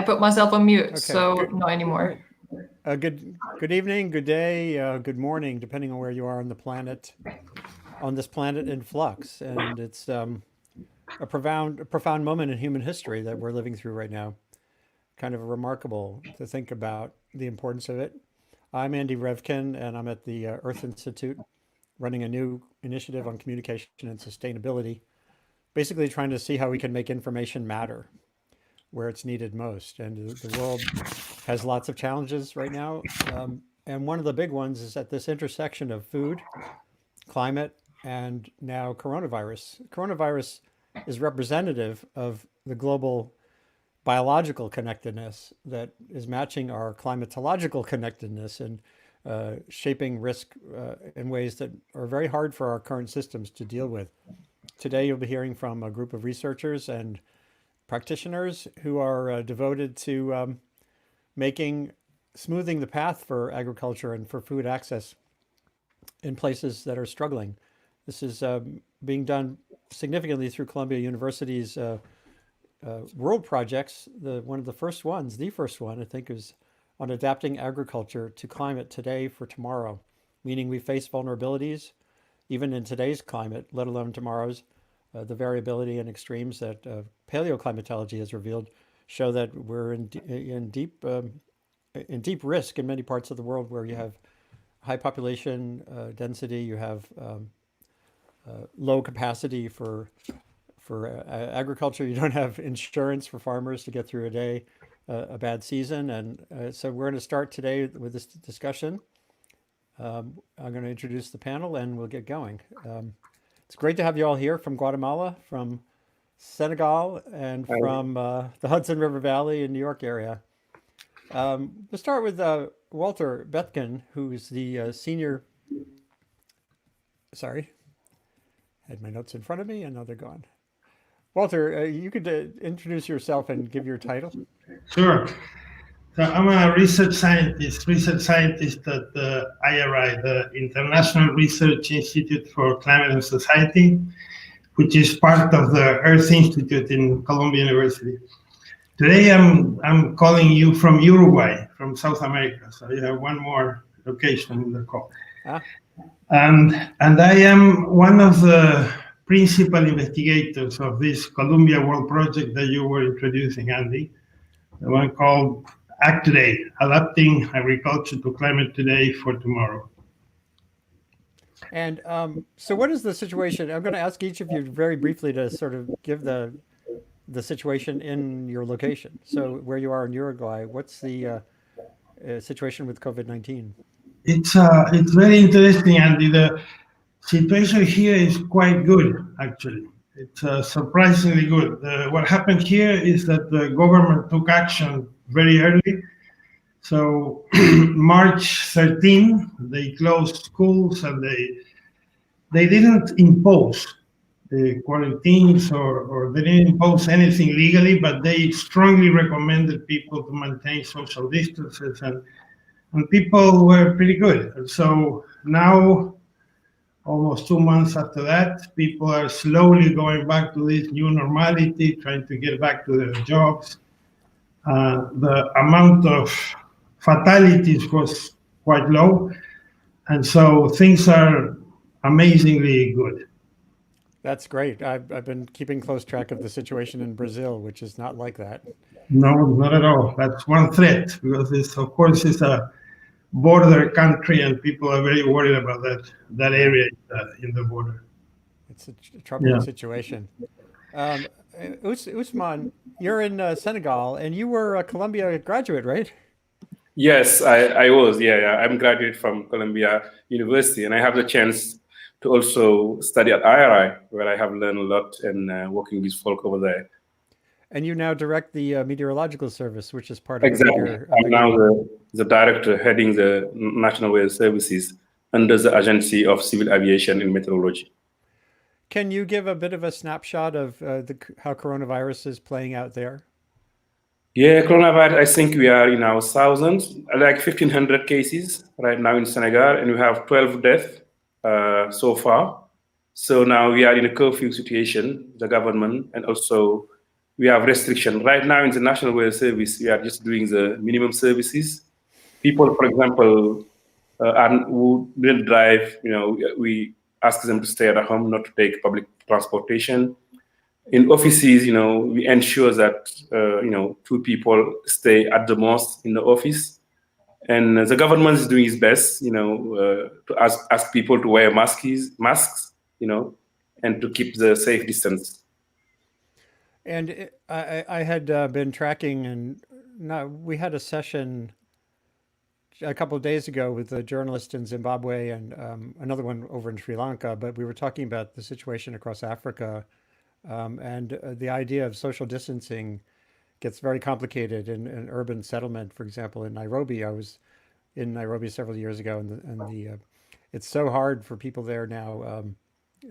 put myself on mute, Okay, so good. not anymore. All right. Good evening, good day, good morning, depending on where you are on the planet, on this planet in flux. And it's a profound moment in human history that we're living through right now. Kind of remarkable to think about the importance of it. I'm Andy Revkin, and I'm at the Earth Institute, running a new initiative on communication and sustainability, basically trying to see how we can make information matter where it's needed most. And the world has lots of challenges right now. And one of the big ones is at this intersection of food, climate, and now coronavirus. Coronavirus is representative of the global biological connectedness that is matching our climatological connectedness and shaping risk in ways that are very hard for our current systems to deal with. Today, you'll be hearing from a group of researchers and practitioners who are devoted to smoothing the path for agriculture and for food access in places that are struggling. This is being done significantly through Columbia University's world projects. One of the first ones, the first one, I think, is on adapting agriculture to climate today for tomorrow, meaning we face vulnerabilities even in today's climate, let alone tomorrow's. The variability and extremes that paleoclimatology has revealed show that we're in deep risk in many parts of the world where you have high population density, you have low capacity for agriculture, you don't have insurance for farmers to get through a bad season, and so we're going to start today with this discussion. I'm going to introduce the panel and we'll get going. It's great to have you all here from Guatemala, from Senegal, and from the Hudson River Valley in New York area. We'll start with Walter Bethken, who's the senior. Sorry, I had my notes in front of me and now they're gone. Walter, you could introduce yourself and give your title. Sure. So I'm a research scientist at the IRI, the International Research Institute for Climate and Society, which is part of the Earth Institute in Columbia University. Today I'm calling you from Uruguay, from South America. So you have one more location in the call. And I am one of the principal investigators of this Columbia World Project that you were introducing, Andy, the one called ACToday, Adapting Agriculture to Climate Today for Tomorrow. And so what is the situation? I'm going to ask each of you very briefly to sort of give the situation in your location. So where you are in Uruguay, what's the situation with COVID-19? It's very interesting, Andy. The situation here is quite good, actually. It's surprisingly good. What happened here is that the government took action very early. So March 13, they closed schools and they didn't impose the quarantines or they didn't impose anything legally, but they strongly recommended people to maintain social distances and people were pretty good. And so now, almost 2 months after that, people are slowly going back to this new normality, trying to get back to their jobs. The amount of fatalities was quite low, and so things are amazingly good. That's great. I've been keeping close track of the situation in Brazil, which is not like that. No, not at all. That's one threat, because it's a border country and people are very worried about that area in the border. It's a troubling situation. Usman, you're in Senegal and you were a Columbia graduate, right? Yes, I was. Yeah. I'm graduate from Columbia University and I have the chance to also study at IRI, where I have learned a lot and working with folk over there. And you now direct the Meteorological Service, which is part of exactly. I'm now the director heading the National Weather Services under the Agency of Civil Aviation and Meteorology. Can you give a bit of a snapshot of how coronavirus is playing out there? Yeah, coronavirus, I think we are in our thousands, like 1,500 cases right now in Senegal, and we have 12 deaths so far. So now we are in a curfew situation, the government, and also we have restriction. Right now in the National Weather Service, we are just doing the minimum services. People, for example, who didn't drive, we ask them to stay at home, not to take public transportation. In offices, we ensure that, 2 people stay at the most in the office. And the government is doing its best, to ask people to wear masks, and to keep the safe distance. And I had been tracking, and we had a session a couple of days ago with a journalist in Zimbabwe and another one over in Sri Lanka, but we were talking about the situation across Africa, and the idea of social distancing gets very complicated in urban settlement. For example, in Nairobi, I was in Nairobi several years ago, and it's so hard for people there now.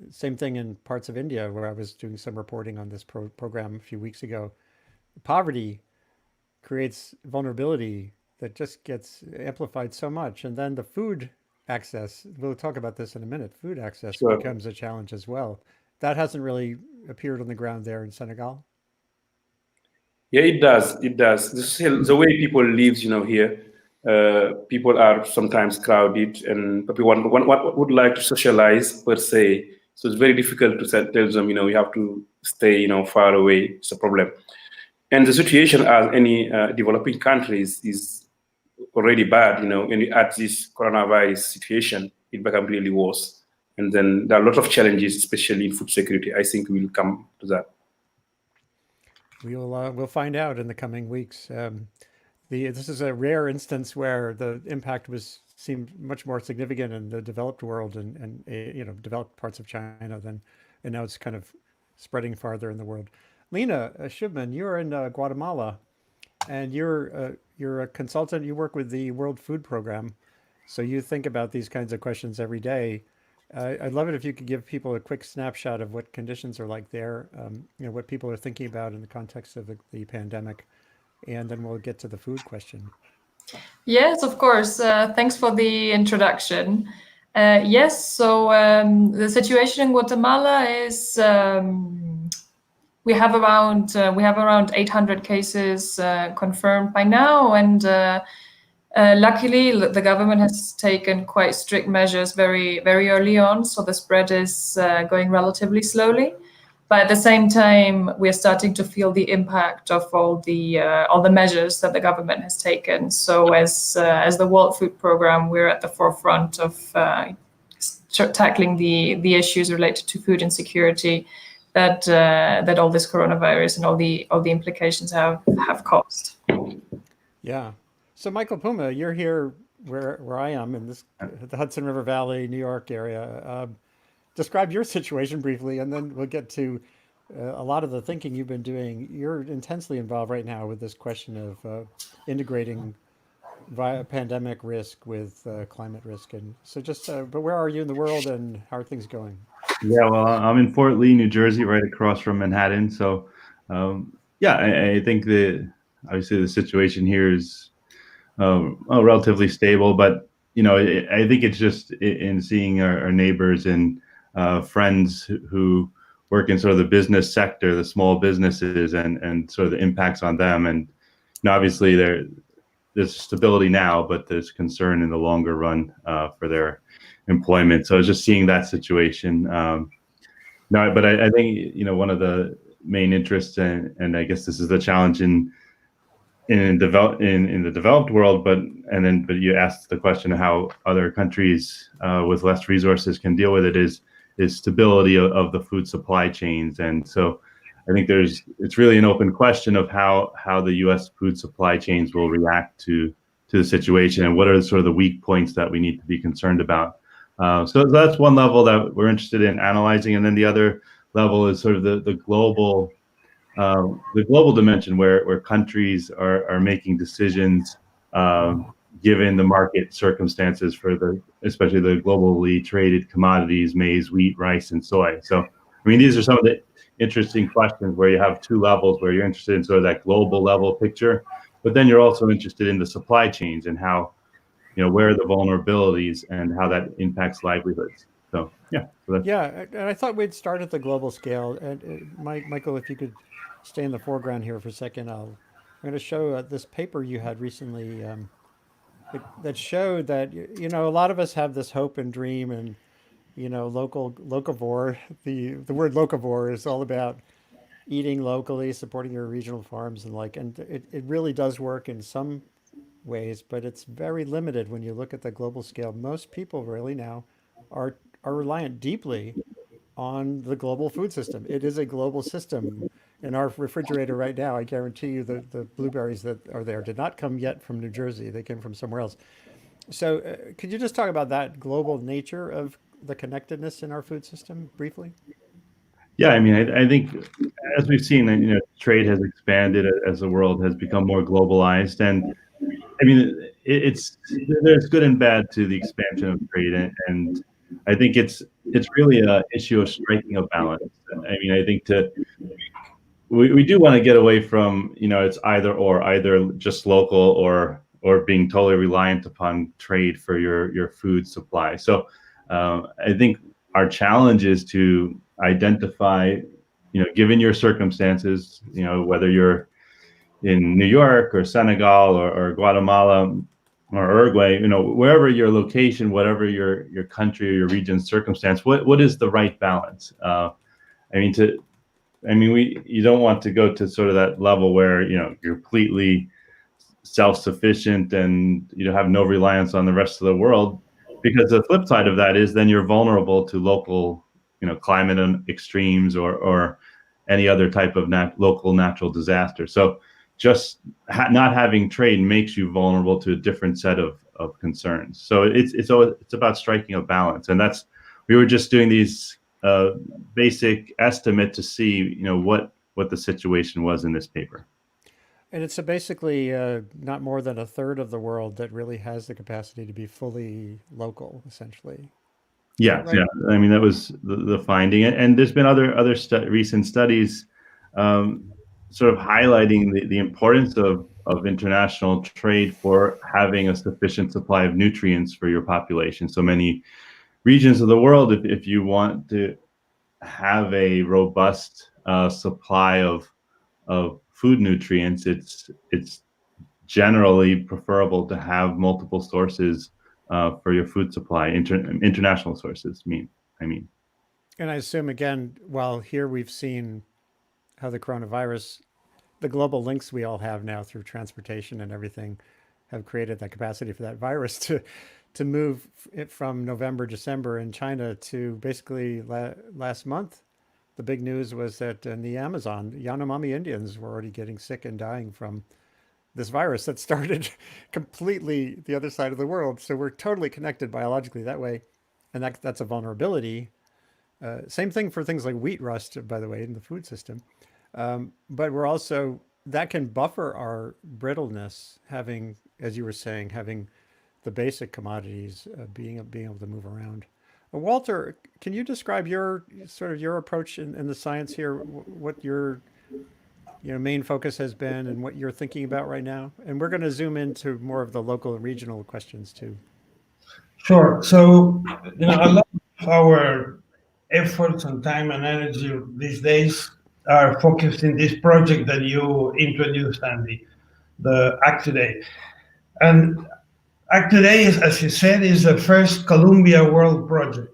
Same thing in parts of India where I was doing some reporting on this program a few weeks ago. Poverty creates vulnerability that just gets amplified so much. And then the food access, we'll talk about this in a minute, food access Sure. becomes a challenge as well. That hasn't really appeared on the ground there in Senegal. Yeah, it does. It does. The way people live, here, people are sometimes crowded, and people would like to socialize per se. So it's very difficult to tell them, you have to stay, far away. It's a problem. And the situation as any developing countries is already bad, when you add this coronavirus situation, it becomes really worse. And then there are a lot of challenges, especially in food security. I think we'll come to that. We'll find out in the coming weeks. This is a rare instance where the impact seemed much more significant in the developed world and developed parts of China and now it's kind of spreading farther in the world. Lena Shubman, you're in Guatemala, and you're a consultant. You work with the World Food Program, so you think about these kinds of questions every day. I'd love it if you could give people a quick snapshot of what conditions are like there, what people are thinking about in the context of the pandemic, and then we'll get to the food question. Yes, of course. Thanks for the introduction. Yes, so the situation in Guatemala is we have around 800 cases confirmed by now, and luckily the government has taken quite strict measures very, very early on, so the spread is going relatively slowly. But at the same time, we are starting to feel the impact of all the measures that the government has taken. So as the World Food Program, we're at the forefront of tackling the issues related to food insecurity that all this coronavirus and all the implications have caused. Yeah. So Michael Puma, you're here where I am in the Hudson River Valley, New York area. Describe your situation briefly, and then we'll get to a lot of the thinking you've been doing. You're intensely involved right now with this question of integrating pandemic risk with climate risk. And so but where are you in the world, and how are things going? Yeah, well, I'm in Fort Lee, New Jersey, right across from Manhattan. So, I think that obviously the situation here is relatively stable, but I think it's just in seeing our neighbors and friends who work in sort of the business sector, the small businesses, and sort of the impacts on them. And obviously there's stability now, but there's concern in the longer run for their employment. So I was just seeing that situation. But I think one of the main interests, and I guess this is the challenge in the developed world, but you asked the question of how other countries with less resources can deal with it, is stability of the food supply chains. And so I think it's really an open question of how the U.S. food supply chains will react to the situation, and what are sort of the weak points that we need to be concerned about. So that's one level that we're interested in analyzing, and then the other level is sort of the global dimension, where countries are making decisions given the market circumstances for especially the globally traded commodities, maize, wheat, rice, and soy. So, I mean, these are some of the interesting questions where you have two levels, where you're interested in sort of that global level picture, but then you're also interested in the supply chains and how, where are the vulnerabilities and how that impacts livelihoods. So yeah. So that's, Yeah, and I thought we'd start at the global scale. And Michael, if you could stay in the foreground here for a second, I'm going to show this paper you had recently that showed that a lot of us have this hope and dream, and locavore. The word locavore is all about eating locally, supporting your regional farms, and it really does work in some ways, but it's very limited when you look at the global scale. Most people really now are reliant deeply on the global food system. It is a global system. In our refrigerator right now, I guarantee you the blueberries that are there did not come yet from New Jersey. They came from somewhere else. So could you just talk about that global nature of the connectedness in our food system briefly? yeah, I mean, I think as we've seen, trade has expanded as the world has become more globalized, and I mean, there's good and bad to the expansion of trade, and I think it's really an issue of striking a balance. I mean, I think we do want to get away from it's either just local or being totally reliant upon trade for your food supply. So I think our challenge is to identify, given your circumstances, whether you're in New York or Senegal or Guatemala or Uruguay, wherever your location, whatever your country or your region's circumstance, what is the right balance? You don't want to go to sort of that level where you're completely self-sufficient and you have no reliance on the rest of the world, because the flip side of that is then you're vulnerable to local climate extremes or any other type of local natural disaster. So just not having trade makes you vulnerable to a different set of concerns. So it's about striking a balance, and we were just doing these basic estimate to see what the situation was in this paper. And it's basically not more than a third of the world that really has the capacity to be fully local, essentially. Yeah, right? Yeah. I mean, that was the finding, and there's been other recent studies sort of highlighting the importance of international trade for having a sufficient supply of nutrients for your population. So many regions of the world, if you want to have a robust supply of food nutrients, it's generally preferable to have multiple sources for your food supply, international sources. I mean. And I assume, again, while here we've seen how the coronavirus, the global links we all have now through transportation and everything, have created that capacity for that virus to move it from November, December in China to basically last month. The big news was that in the Amazon, Yanomami Indians were already getting sick and dying from this virus that started completely the other side of the world. So we're totally connected biologically that way. And that's a vulnerability. Same thing for things like wheat rust, by the way, in the food system. But we're also, that can buffer our brittleness, having, as you were saying, having the basic commodities being able to move around. Walter, can you describe your approach in the science here? What your main focus has been and what you're thinking about right now? And we're going to zoom into more of the local and regional questions too. Sure. So, a lot of our efforts and time and energy these days are focused in this project that you introduced, Andy, the ACToday. And ACToday, as you said, is the first Columbia World Project.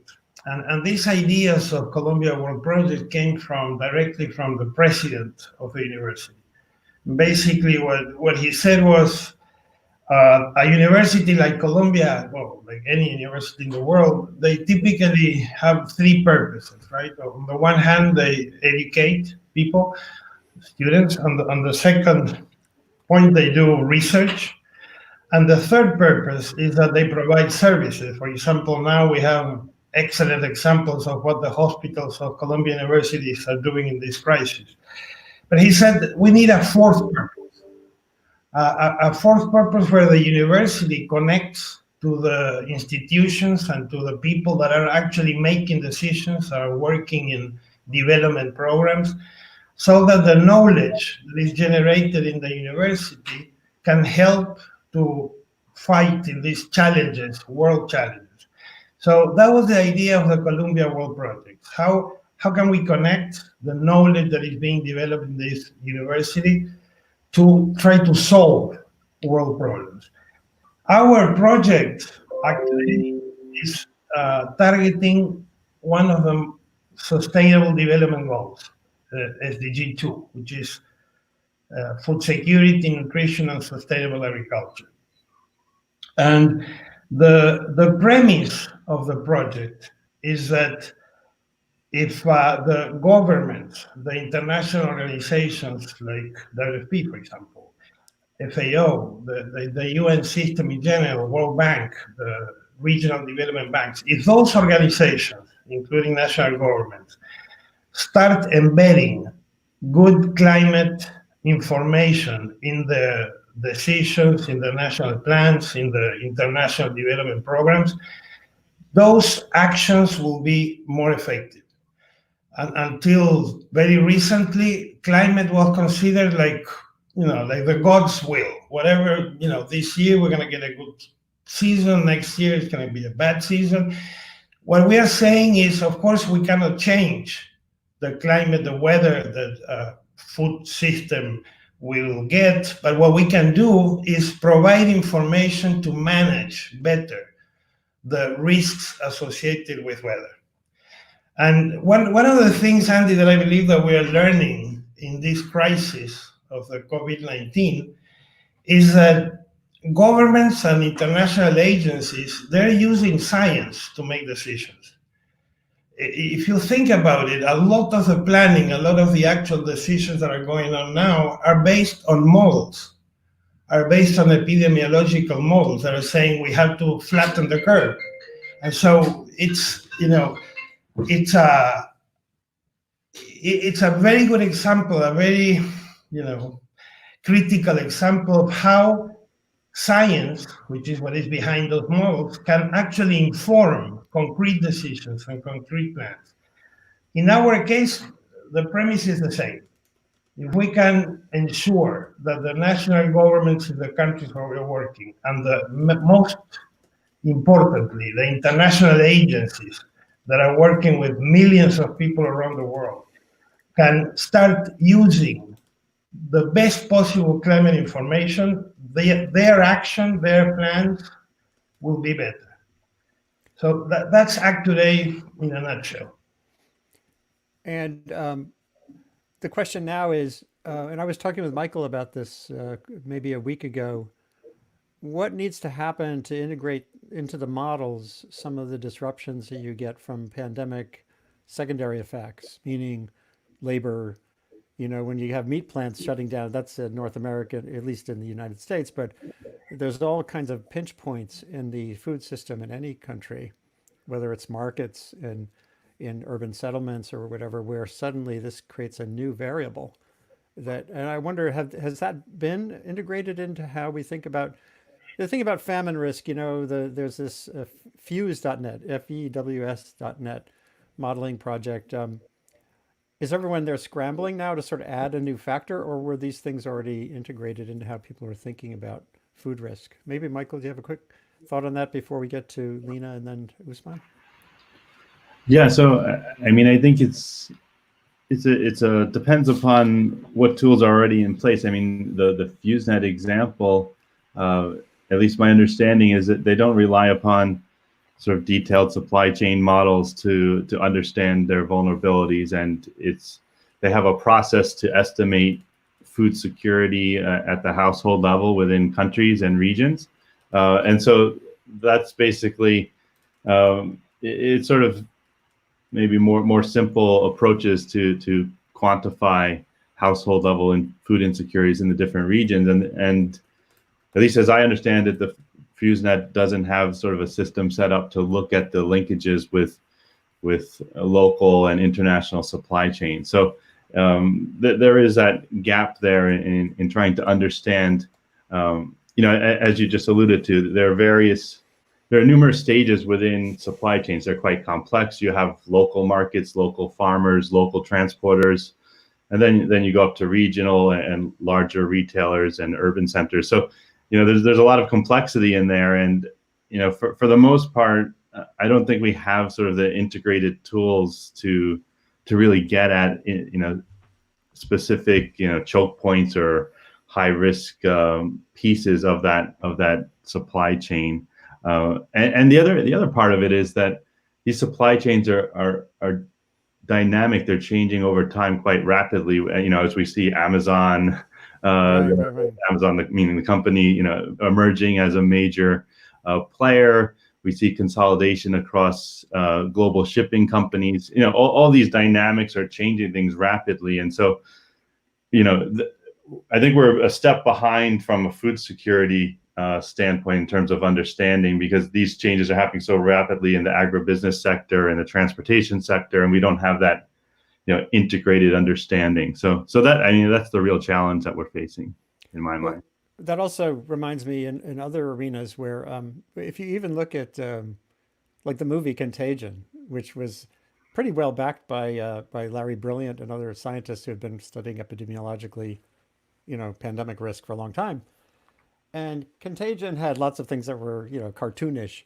And these ideas of Columbia World Project came directly from the president of the university. Basically, what he said was, a university like Columbia, well, like any university in the world, they typically have three purposes, right? On the one hand, they educate people, students. On the second point, they do research. And the third purpose is that they provide services. For example, now we have excellent examples of what the hospitals of Columbia universities are doing in this crisis. But he said we need a fourth purpose. A fourth purpose where the university connects to the institutions and to the people that are actually making decisions, are working in development programs, so that the knowledge that is generated in the university can help to fight in these challenges, world challenges. So that was the idea of the Columbia World Project. How can we connect the knowledge that is being developed in this university to try to solve world problems? Our project actually is targeting one of the Sustainable Development Goals, SDG 2, which is food security, nutrition, and sustainable agriculture. And the premise of the project is that if the governments, the international organizations like WFP, for example, FAO, the UN system in general, World Bank, the regional development banks, if those organizations, including national governments, start embedding good climate information in the decisions, in the national plans, in the international development programs, those actions will be more effective. And until very recently, climate was considered like, like the God's will. Whatever, this year we're going to get a good season, next year it's going to be a bad season. What we are saying is, of course, we cannot change the climate, the weather that food system will get, but what we can do is provide information to manage better the risks associated with weather. And one of the things, Andy, that I believe that we are learning in this crisis of the COVID-19 is that governments and international agencies, they're using science to make decisions. If you think about it, a lot of the planning, a lot of the actual decisions that are going on now are based on models, are based on epidemiological models that are saying we have to flatten the curve. And so it's a very good example, a very, critical example of how science, which is what is behind those models, can actually inform concrete decisions and concrete plans. In our case, the premise is the same. If we can ensure that the national governments in the countries where we're working, and most importantly, the international agencies that are working with millions of people around the world, can start using the best possible climate information, their action, their plans will be better. So that's ACToday in a nutshell. And the question now is, and I was talking with Michael about this maybe a week ago, what needs to happen to integrate into the models some of the disruptions that you get from pandemic secondary effects, meaning labor, when you have meat plants shutting down, that's in North America, at least in the United States, but there's all kinds of pinch points in the food system in any country, whether it's markets and in urban settlements or whatever, where suddenly this creates a new variable and I wonder, has that been integrated into how we think about the thing about famine risk? There's this fuse.net, FEWS.net modeling project. Is everyone there scrambling now to sort of add a new factor, or were these things already integrated into how people are thinking about food risk? Maybe, Michael, do you have a quick thought on that before we get to Lena and then Usman? Yeah, so I think it's depends upon what tools are already in place. I mean, the FuseNet example, at least my understanding is that they don't rely upon sort of detailed supply chain models to understand their vulnerabilities, and they have a process to estimate food security at the household level within countries and regions, and so that's basically it's sort of maybe more simple approaches to quantify household level and food insecurities in the different regions, and at least as I understand it, the FuseNet doesn't have sort of a system set up to look at the linkages with local and international supply chains. So there is that gap there in trying to understand. As you just alluded to, there are numerous stages within supply chains. They're quite complex. You have local markets, local farmers, local transporters, and then you go up to regional and larger retailers and urban centers. So there's a lot of complexity in there, and for the most part, I don't think we have sort of the integrated tools to really get at specific choke points or high risk pieces of that supply chain. And the other part of it is that these supply chains are dynamic. They're changing over time quite rapidly. As we see Amazon, Right. Amazon, meaning the company, emerging as a major player. We see consolidation across global shipping companies. All these dynamics are changing things rapidly, and so, I think we're a step behind from a food security standpoint in terms of understanding, because these changes are happening so rapidly in the agribusiness sector and the transportation sector, and we don't have that integrated understanding. So that's the real challenge that we're facing, in my mind. That also reminds me in other arenas where if you even look at like the movie Contagion, which was pretty well backed by Larry Brilliant and other scientists who have been studying epidemiologically, pandemic risk for a long time. And Contagion had lots of things that were, cartoonish,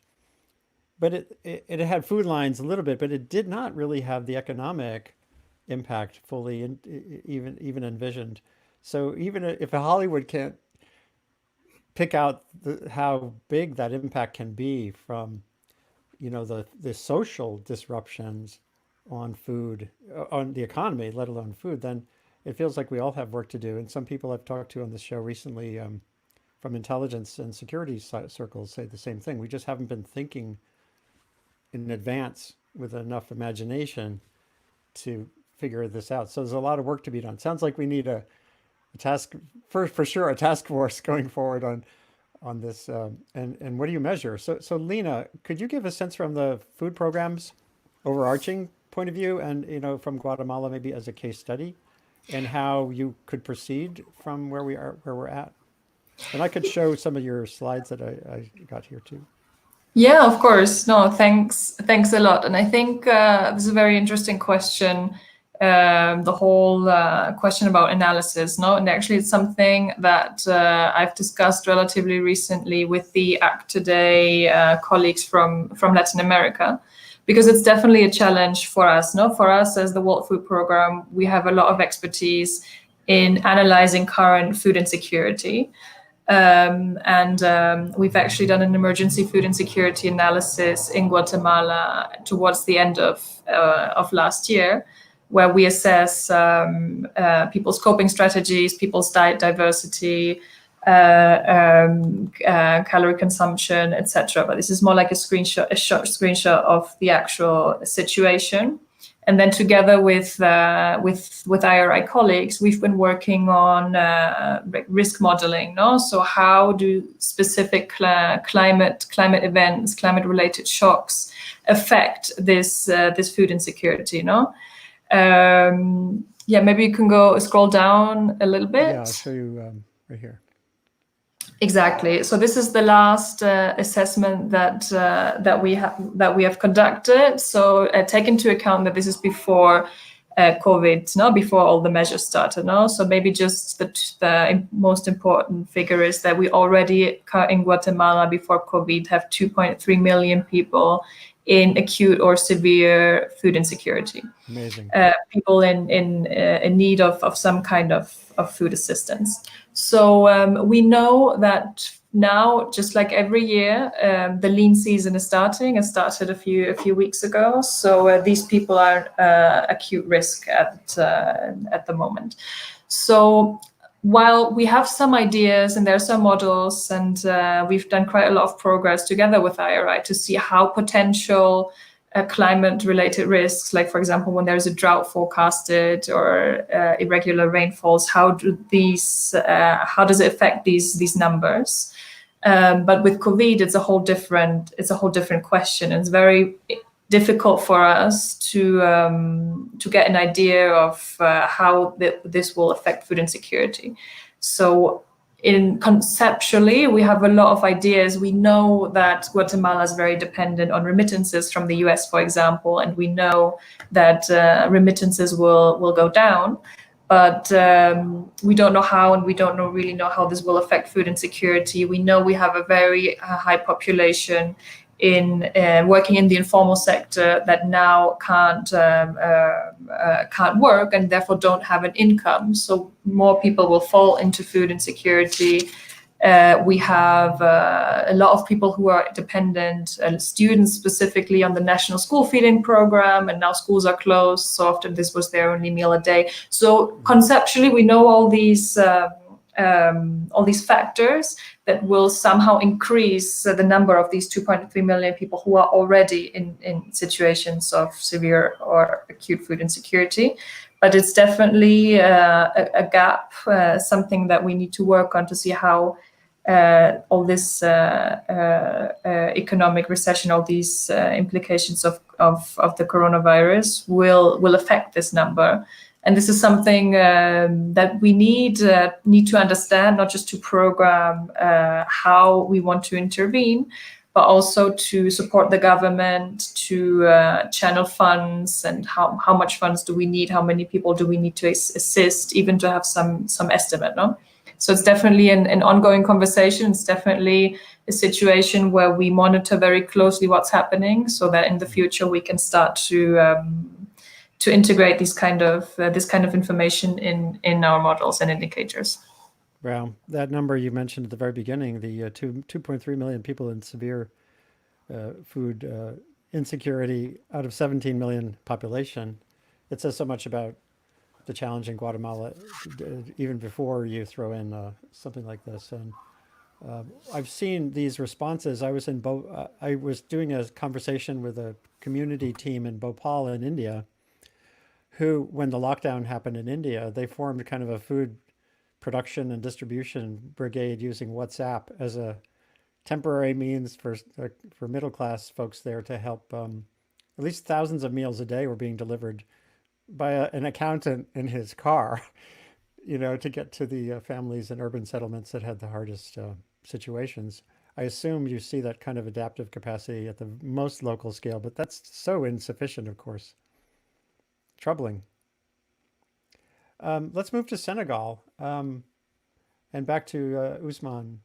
but it had food lines a little bit, but it did not really have the economic impact fully even envisioned. So even if Hollywood can't pick out how big that impact can be from, the social disruptions on food, on the economy, let alone food, then it feels like we all have work to do. And some people I've talked to on the show recently from intelligence and security circles say the same thing. We just haven't been thinking in advance with enough imagination to figure this out. So there's a lot of work to be done. Sounds like we need a task for sure, a task force going forward on this. And what do you measure? So Lena, could you give a sense from the food programs overarching point of view, and from Guatemala maybe as a case study, and how you could proceed from where we're at? And I could show some of your slides that I got here too. Yeah, of course. No, thanks a lot. And I think this is a very interesting question. The whole question about analysis, no? And actually it's something that I've discussed relatively recently with the ACToday colleagues from Latin America, because it's definitely a challenge for us, no? For us as the World Food Programme, we have a lot of expertise in analyzing current food insecurity. We've actually done an emergency food insecurity analysis in Guatemala towards the end of last year, where we assess people's coping strategies, people's diet diversity, calorie consumption, etc. But this is more like a short screenshot of the actual situation. And then together with IRI colleagues, we've been working on risk modeling. No, so how do specific climate events, climate-related shocks affect this food insecurity? No. Maybe you can scroll down a little bit. Yeah, I'll show you right here. Exactly. So this is the last assessment that we have conducted. So take into account that this is before COVID, no, before all the measures started, no. So maybe just the most important figure is that we already in Guatemala before COVID have 2.3 million people in acute or severe food insecurity. Amazing. People in need of some kind of food assistance. So we know that now, just like every year, the lean season is starting. It started a few weeks ago. So these people are acute risk at the moment. So while we have some ideas and there are some models, and we've done quite a lot of progress together with IRI to see how potential climate-related risks, like for example, when there's a drought forecasted or irregular rainfalls, how does it affect these numbers? But with COVID, it's a whole different question. It's very difficult for us to get an idea of how this will affect food insecurity. So conceptually, we have a lot of ideas. We know that Guatemala is very dependent on remittances from the US, for example, and we know that remittances will go down. But we don't know how, and we don't really know how this will affect food insecurity. We know we have a very high population in working in the informal sector that now can't work and therefore don't have an income. So more people will fall into food insecurity. We have a lot of people who are dependent, students specifically on the national school feeding program, and now schools are closed. So often this was their only meal a day. So conceptually, we know all these factors that will somehow increase the number of these 2.3 million people who are already in situations of severe or acute food insecurity. But it's definitely a gap, something that we need to work on to see how all this economic recession, all these implications of the coronavirus will affect this number. And this is something that we need to understand, not just to program how we want to intervene, but also to support the government, to channel funds, and how much funds do we need, how many people do we need to assist, even to have some estimate, no? So it's definitely an ongoing conversation. It's definitely a situation where we monitor very closely what's happening, so that in the future we can start to integrate this kind of information in our models and indicators. Wow, that number you mentioned at the very beginning, the 2.3 million people in severe food insecurity out of 17 million population, it says so much about the challenge in Guatemala, even before you throw in something like this. And I've seen these responses. I was doing a conversation with a community team in Bhopal in India, who, when the lockdown happened in India, they formed kind of a food production and distribution brigade using WhatsApp as a temporary means for middle-class folks there to help. At least thousands of meals a day were being delivered by an accountant in his car, to get to the families in urban settlements that had the hardest situations. I assume you see that kind of adaptive capacity at the most local scale, but that's so insufficient, of course. Troubling. Let's move to Senegal and back to Usman.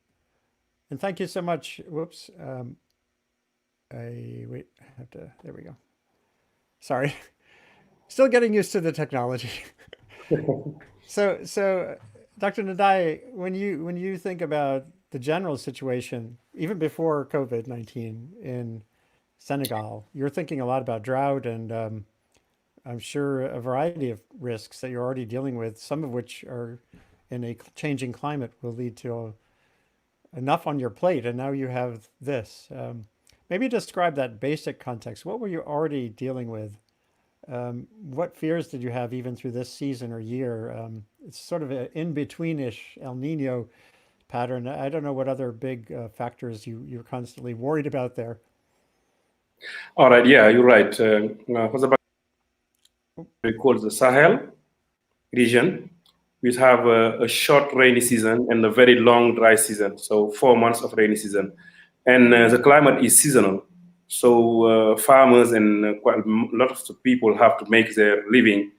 And thank you so much. Whoops. There we go. Sorry. Still getting used to the technology. So, Dr. Ndai, when you think about the general situation, even before COVID-19 in Senegal, you're thinking a lot about drought and I'm sure a variety of risks that you're already dealing with, some of which are in a changing climate will lead to enough on your plate. And now you have this. Maybe describe that basic context. What were you already dealing with? What fears did you have even through this season or year? It's sort of an in-between-ish El Nino pattern. I don't know what other big factors you're constantly worried about there. All right, yeah, you're right. What's about we call the Sahel region? We have a short rainy season and a very long dry season, so 4 months of rainy season. And the climate is seasonal. So farmers and quite a lot of people have to make their living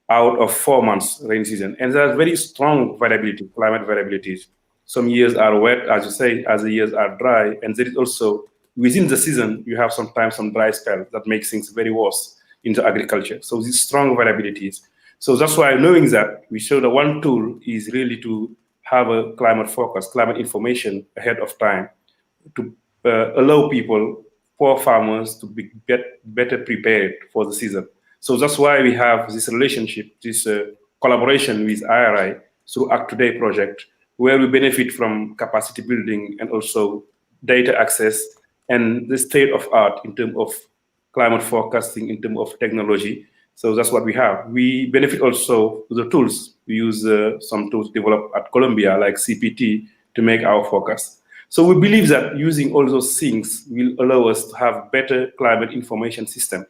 out of 4 months rainy season. And there's very strong variability, climate variabilities. Some years are wet, as you say, other years are dry. And there is also, within the season, you have sometimes some dry spells that makes things very worse into agriculture. So these strong variabilities. So that's why, knowing that, we show that one tool is really to have a climate focus, climate information ahead of time to allow people, poor farmers, to get better prepared for the season. So that's why we have this relationship, this collaboration with IRI through ACToday project, where we benefit from capacity building and also data access and the state of art in terms of climate forecasting, in terms of technology. So that's what we have. We benefit also with the tools. We use some tools developed at Columbia, like CPT, to make our forecast. So we believe that using all those things will allow us to have better climate information system,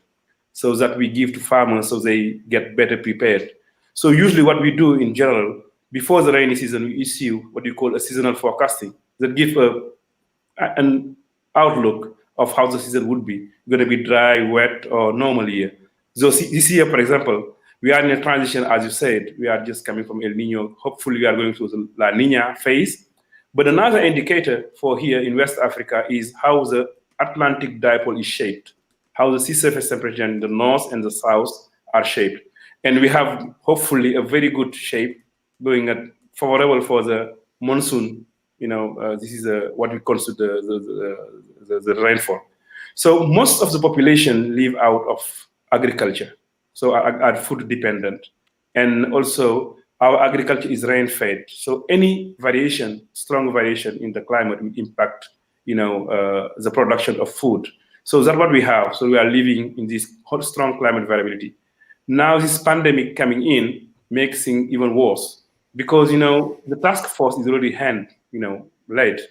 so that we give to farmers so they get better prepared. So usually what we do in general, before the rainy season, we issue what we call a seasonal forecasting that give an outlook of how the season would be. Going to be dry, wet, or normal year. So this year, for example, we are in a transition, as you said. We are just coming from El Nino. Hopefully, we are going through the La Nina phase. But another indicator for here in West Africa is how the Atlantic dipole is shaped, how the sea surface temperature in the north and the south are shaped. And we have hopefully a very good shape going at favorable for the monsoon. This is what we consider the rainfall. So most of the population live out of agriculture, so are food dependent. And also our agriculture is rain fed. So any variation, strong variation in the climate will impact, the production of food. So that's what we have. So we are living in this strong climate variability. Now this pandemic coming in makes things even worse because, the task force is already led.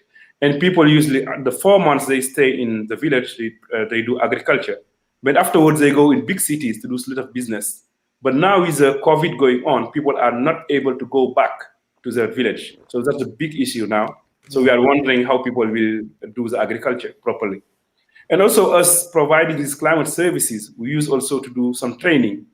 And people usually, the 4 months they stay in the village, they do agriculture. But afterwards they go in big cities to do a lot of business. But now with the COVID going on, people are not able to go back to their village. So that's a big issue now. So we are wondering how people will do the agriculture properly. And also us providing these climate services, we use also to do some training,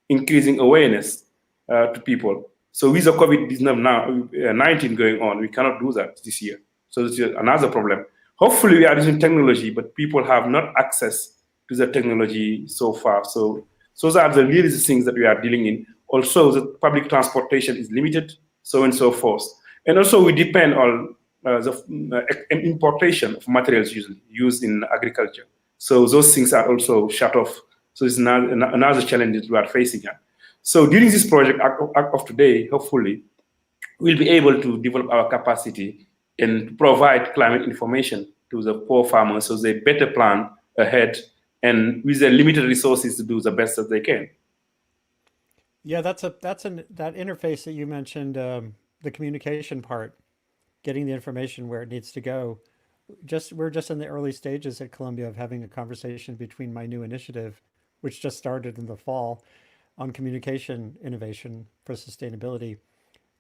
increasing awareness to people. So with the COVID-19 going on, we cannot do that this year. So it's another problem. Hopefully we are using technology, but people have not access to the technology so far. So those are the really things that we are dealing in. Also, the public transportation is limited, so and so forth. And also we depend on the importation of materials usually used in agriculture. So those things are also shut off. So it's another challenge that we are facing. So during this project of today, hopefully, we'll be able to develop our capacity and provide climate information to the poor farmers so they better plan ahead and with their limited resources to do the best that they can. Yeah, that interface that you mentioned, the communication part, getting the information where it needs to go. We're just in the early stages at Columbia of having a conversation between my new initiative, which just started in the fall, on communication innovation for sustainability,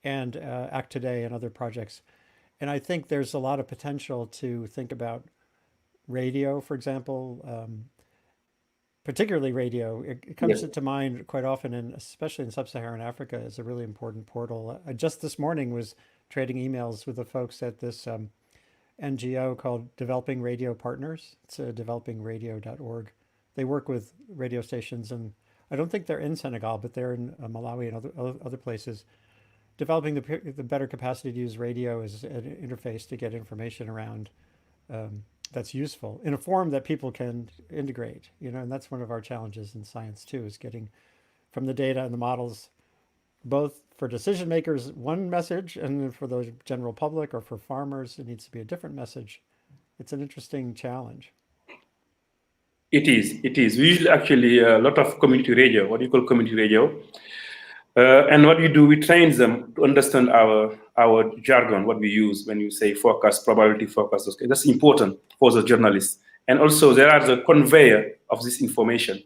and ACToday and other projects. And I think there's a lot of potential to think about radio, for example, particularly radio. It comes to mind quite often, and especially in sub-Saharan Africa, is a really important portal. I just this morning was trading emails with the folks at this NGO called Developing Radio Partners. It's developingradio.org. They work with radio stations, and I don't think they're in Senegal, but they're in Malawi and other places, developing the better capacity to use radio as an interface to get information around that's useful in a form that people can integrate, and that's one of our challenges in science too, is getting from the data and the models, both for decision makers, one message, and for the general public or for farmers, it needs to be a different message. It's an interesting challenge. It is. We usually actually a lot of community radio, what you call community radio. And what we do, we train them to understand our jargon, what we use when you say forecast, probability forecast. Okay, that's important for the journalists. And also there are the conveyor of this information.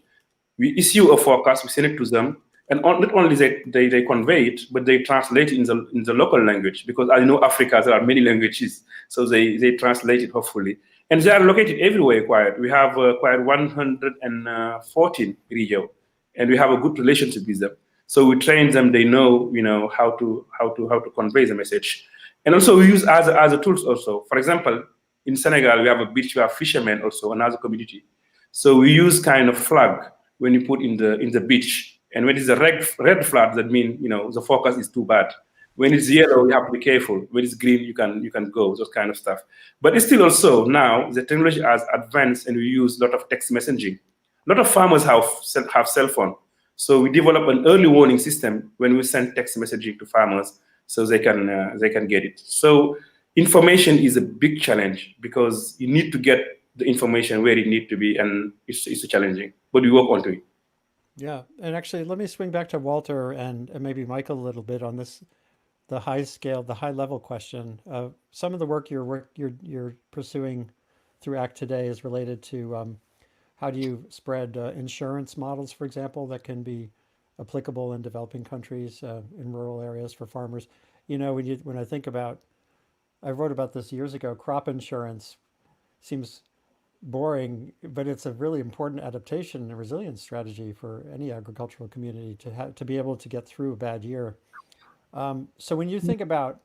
We issue a forecast, we send it to them, and not only they convey it, but they translate it in the local language, because I know Africa, there are many languages, so they translate it hopefully. And they are located everywhere acquired. We have acquired 114 radio, and we have a good relationship with them. So we train them; they know, how to convey the message. And also we use other tools also. For example, in Senegal, we have a beach, we have fishermen also, another community. So we use kind of flag when you put in the beach. And when it's a red flag, that means the forecast is too bad. When it's yellow, you have to be careful. When it's green, you can go, those kind of stuff. But it's still also now the technology has advanced, and we use a lot of text messaging. A lot of farmers have cell phone. So we develop an early warning system when we send text messaging to farmers, so they can get it. So information is a big challenge because you need to get the information where it needs to be, and it's challenging, but we work onto it. Yeah, and actually, let me swing back to Walter and maybe Michael a little bit on this, the high level question. Some of the work you're pursuing through ACToday is related to how do you spread insurance models, for example, that can be applicable in developing countries, in rural areas for farmers. When I think about, I wrote about this years ago, crop insurance seems boring, but it's a really important adaptation and resilience strategy for any agricultural community to be able to get through a bad year. So when you think about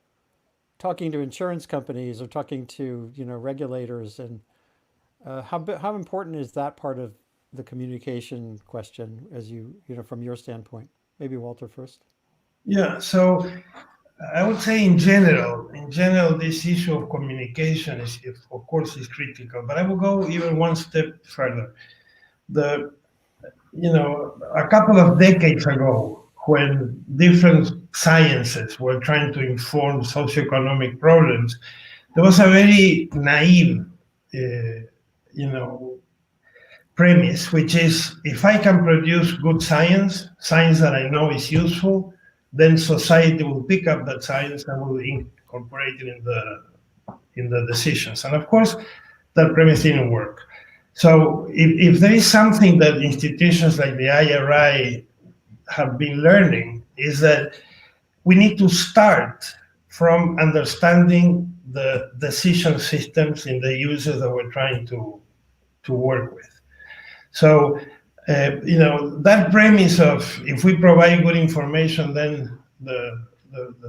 talking to insurance companies or talking to regulators and How important is that part of the communication question, as you know, from your standpoint? Maybe Walter first. Yeah, so I would say in general, this issue of communication of course, is critical. But I will go even one step further. The a couple of decades ago, when different sciences were trying to inform socioeconomic problems, there was a very naive, you know, premise, which is if I can produce good science that I know is useful, then society will pick up that science and will incorporate it in the decisions. And of course, that premise didn't work. So if there is something that institutions like the IRI have been learning, is that we need to start from understanding the decision systems in the users that we're trying to work with. So, that premise of if we provide good information, then the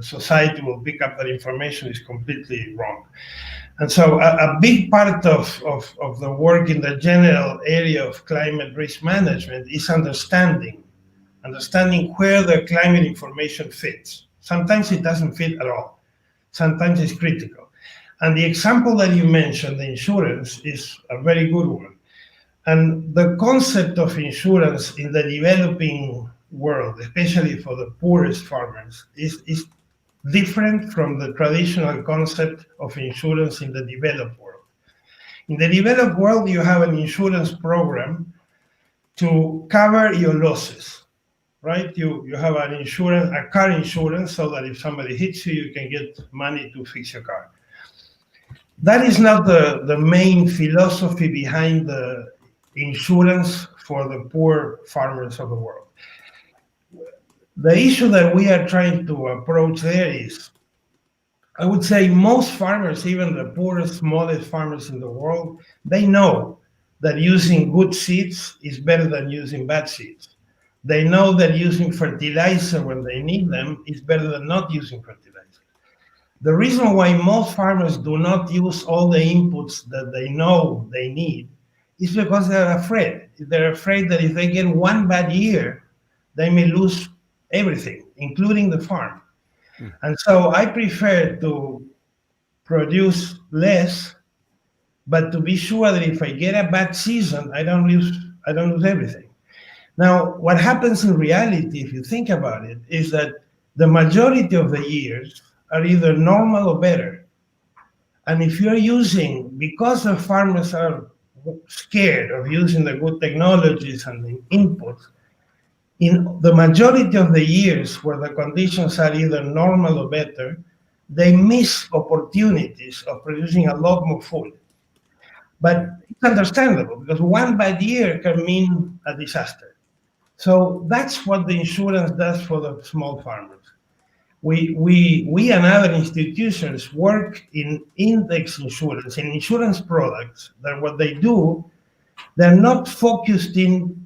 society will pick up that information is completely wrong. And so a big part of the work in the general area of climate risk management is understanding where the climate information fits. Sometimes it doesn't fit at all. Sometimes it's critical. And the example that you mentioned, the insurance, is a very good one. And the concept of insurance in the developing world, especially for the poorest farmers, is different from the traditional concept of insurance in the developed world. In the developed world, you have an insurance program to cover your losses, right? You have a car insurance, so that if somebody hits you, you can get money to fix your car. That is not the main philosophy behind the insurance for the poor farmers of the world. The issue that we are trying to approach there is, I would say most farmers, even the poorest, smallest farmers in the world, they know that using good seeds is better than using bad seeds. They know that using fertilizer when they need them is better than not using fertilizer. The reason why most farmers do not use all the inputs that they know they need is because they're afraid. They're afraid that if they get one bad year, they may lose everything, including the farm. And so I prefer to produce less, but to be sure that if I get a bad season, I don't lose everything. Now, what happens in reality, if you think about it, is that the majority of the years are either normal or better. And if you're because the farmers are scared of using the good technologies and the inputs, in the majority of the years where the conditions are either normal or better, they miss opportunities of producing a lot more food. But it's understandable because one bad year can mean a disaster. So that's what the insurance does for the small farmers. We and other institutions work in index insurance, in insurance products, that what they do, they're not focused in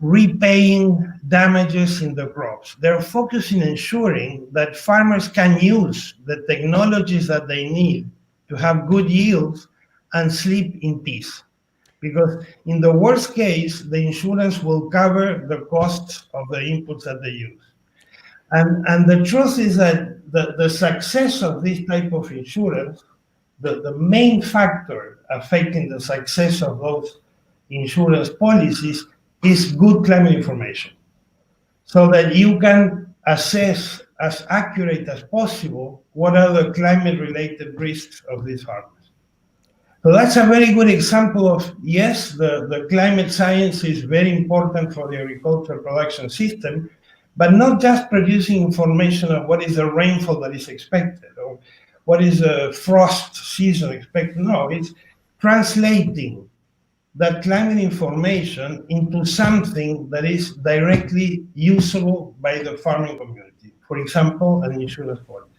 repaying damages in the crops. They're focused in ensuring that farmers can use the technologies that they need to have good yields and sleep in peace. Because in the worst case, the insurance will cover the costs of the inputs that they use. And the truth is that the success of this type of insurance, the main factor affecting the success of those insurance policies is good climate information, so that you can assess as accurate as possible what are the climate-related risks of these farmers. So that's a very good example of, yes, the climate science is very important for the agricultural production system, but not just producing information of what is the rainfall that is expected or what is the frost season expected. No, it's translating that climate information into something that is directly usable by the farming community. For example, an insurance policy.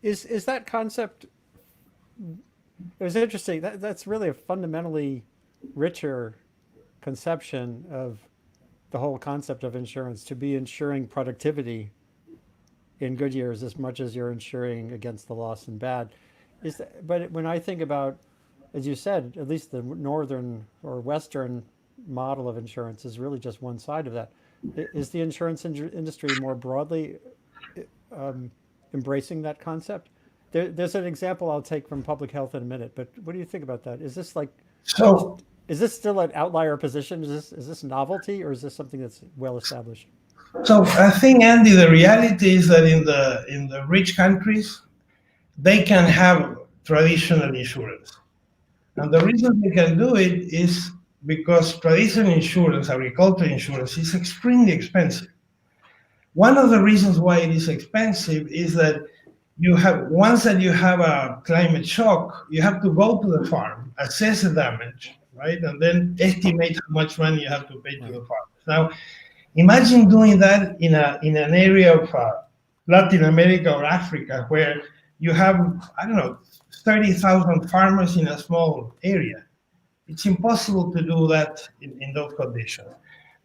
Is that concept? It was interesting. That's really a fundamentally richer conception of the whole concept of insurance, to be insuring productivity in good years as much as you're insuring against the loss in bad. But when I think about as you said, at least the northern or western model of insurance is really just one side of that. Is the insurance industry more broadly embracing that concept? There's an example I'll take from public health in a minute, but what do you think about that? Is this like, So, is this still an outlier position? Is this novelty, or is this something that's well established? so I think, Andy, the reality is that in the rich countries, they can have traditional insurance. And the reason they can do it is because traditional insurance, agricultural insurance, is extremely expensive. One of the reasons why it is expensive is that once that you have a climate shock, you have to go to the farm, assess the damage, right? And then estimate how much money you have to pay to the farmers. Now, imagine doing that in an area of Latin America or Africa where you have, I don't know, 30,000 farmers in a small area. It's impossible to do that in those conditions.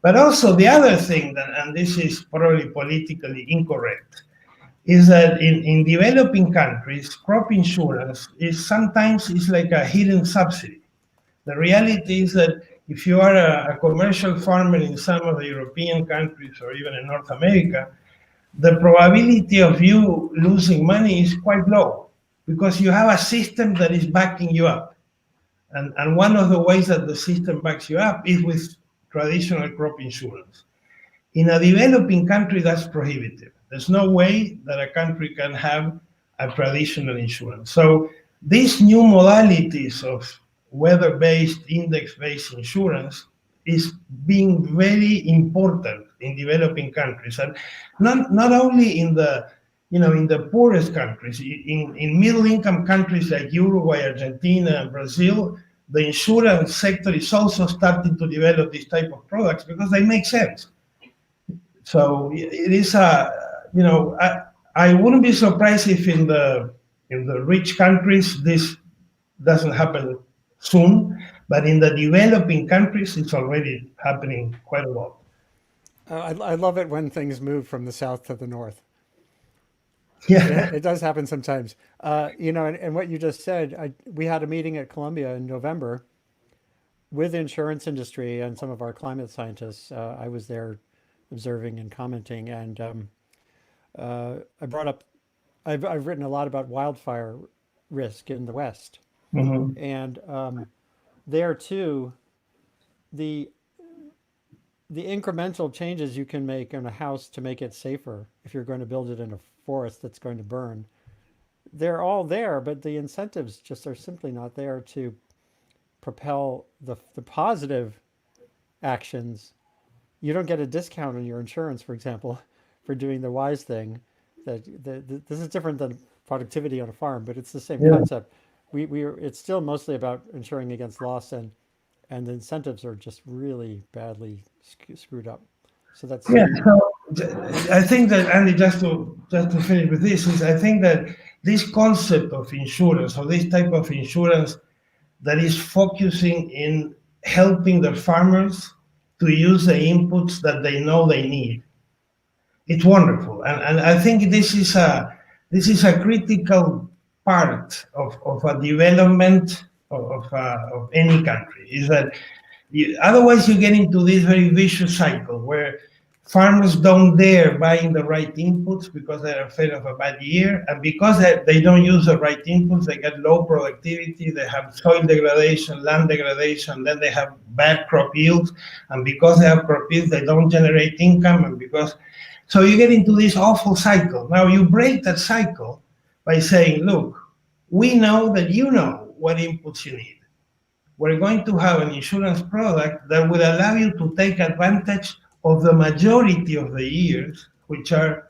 But also the other thing, and this is probably politically incorrect, is that in developing countries, crop insurance is sometimes like a hidden subsidy. The reality is that if you are a commercial farmer in some of the European countries or even in North America, the probability of you losing money is quite low because you have a system that is backing you up. And one of the ways that the system backs you up is with traditional crop insurance. In a developing country, that's prohibitive. There's no way that a country can have a traditional insurance. So these new modalities of weather-based, index-based insurance is being very important in developing countries, and not only in the poorest countries. In middle-income countries like Uruguay, Argentina, and Brazil, the insurance sector is also starting to develop this type of products because they make sense. So it is I wouldn't be surprised if in the rich countries this doesn't happen soon, but in the developing countries it's already happening quite a lot. I love it when things move from the south to the north. Yeah, It does happen sometimes. And what you just said, we had a meeting at Columbia in November with the insurance industry and some of our climate scientists. I was there observing and commenting, and I brought up, I've written a lot about wildfire risk in the West. mm-hmm. And there too, the incremental changes you can make in a house to make it safer, if you're going to build it in a forest that's going to burn, they're all there, but the incentives just are simply not there to propel the positive actions. You don't get a discount on your insurance, for example, for doing the wise thing. This is different than productivity on a farm, but it's the same concept. It's still mostly about insuring against loss, and the incentives are just really badly screwed up. So that's So I think that, Andy, just to finish with this, is I think that this concept of insurance, or this type of insurance that is focusing in helping the farmers to use the inputs that they know they need, it's wonderful, and I think this is a critical part of a development of any country. Is that otherwise you get into this very vicious cycle where farmers don't dare buying the right inputs because they're afraid of a bad year, and because they don't use the right inputs, they get low productivity, they have soil degradation, land degradation, then they have bad crop yields, and because they have crop yields, they don't generate income, and so you get into this awful cycle. Now you break that cycle by saying, look, we know that you know what inputs you need. We're going to have an insurance product that will allow you to take advantage of the majority of the years, which are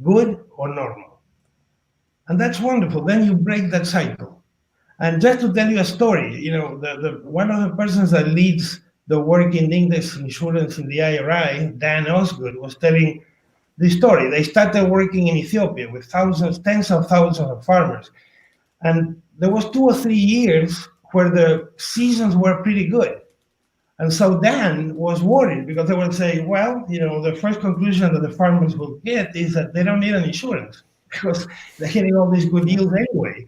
good or normal. And that's wonderful. Then you break that cycle. And just to tell you a story, one of the persons that leads the work in index insurance in the IRI, Dan Osgood, was telling the story. They started working in Ethiopia with tens of thousands of farmers. And there was 2 or 3 years where the seasons were pretty good. And so Dan was worried because they would say, well, the first conclusion that the farmers will get is that they don't need an insurance because they're getting all these good yields anyway.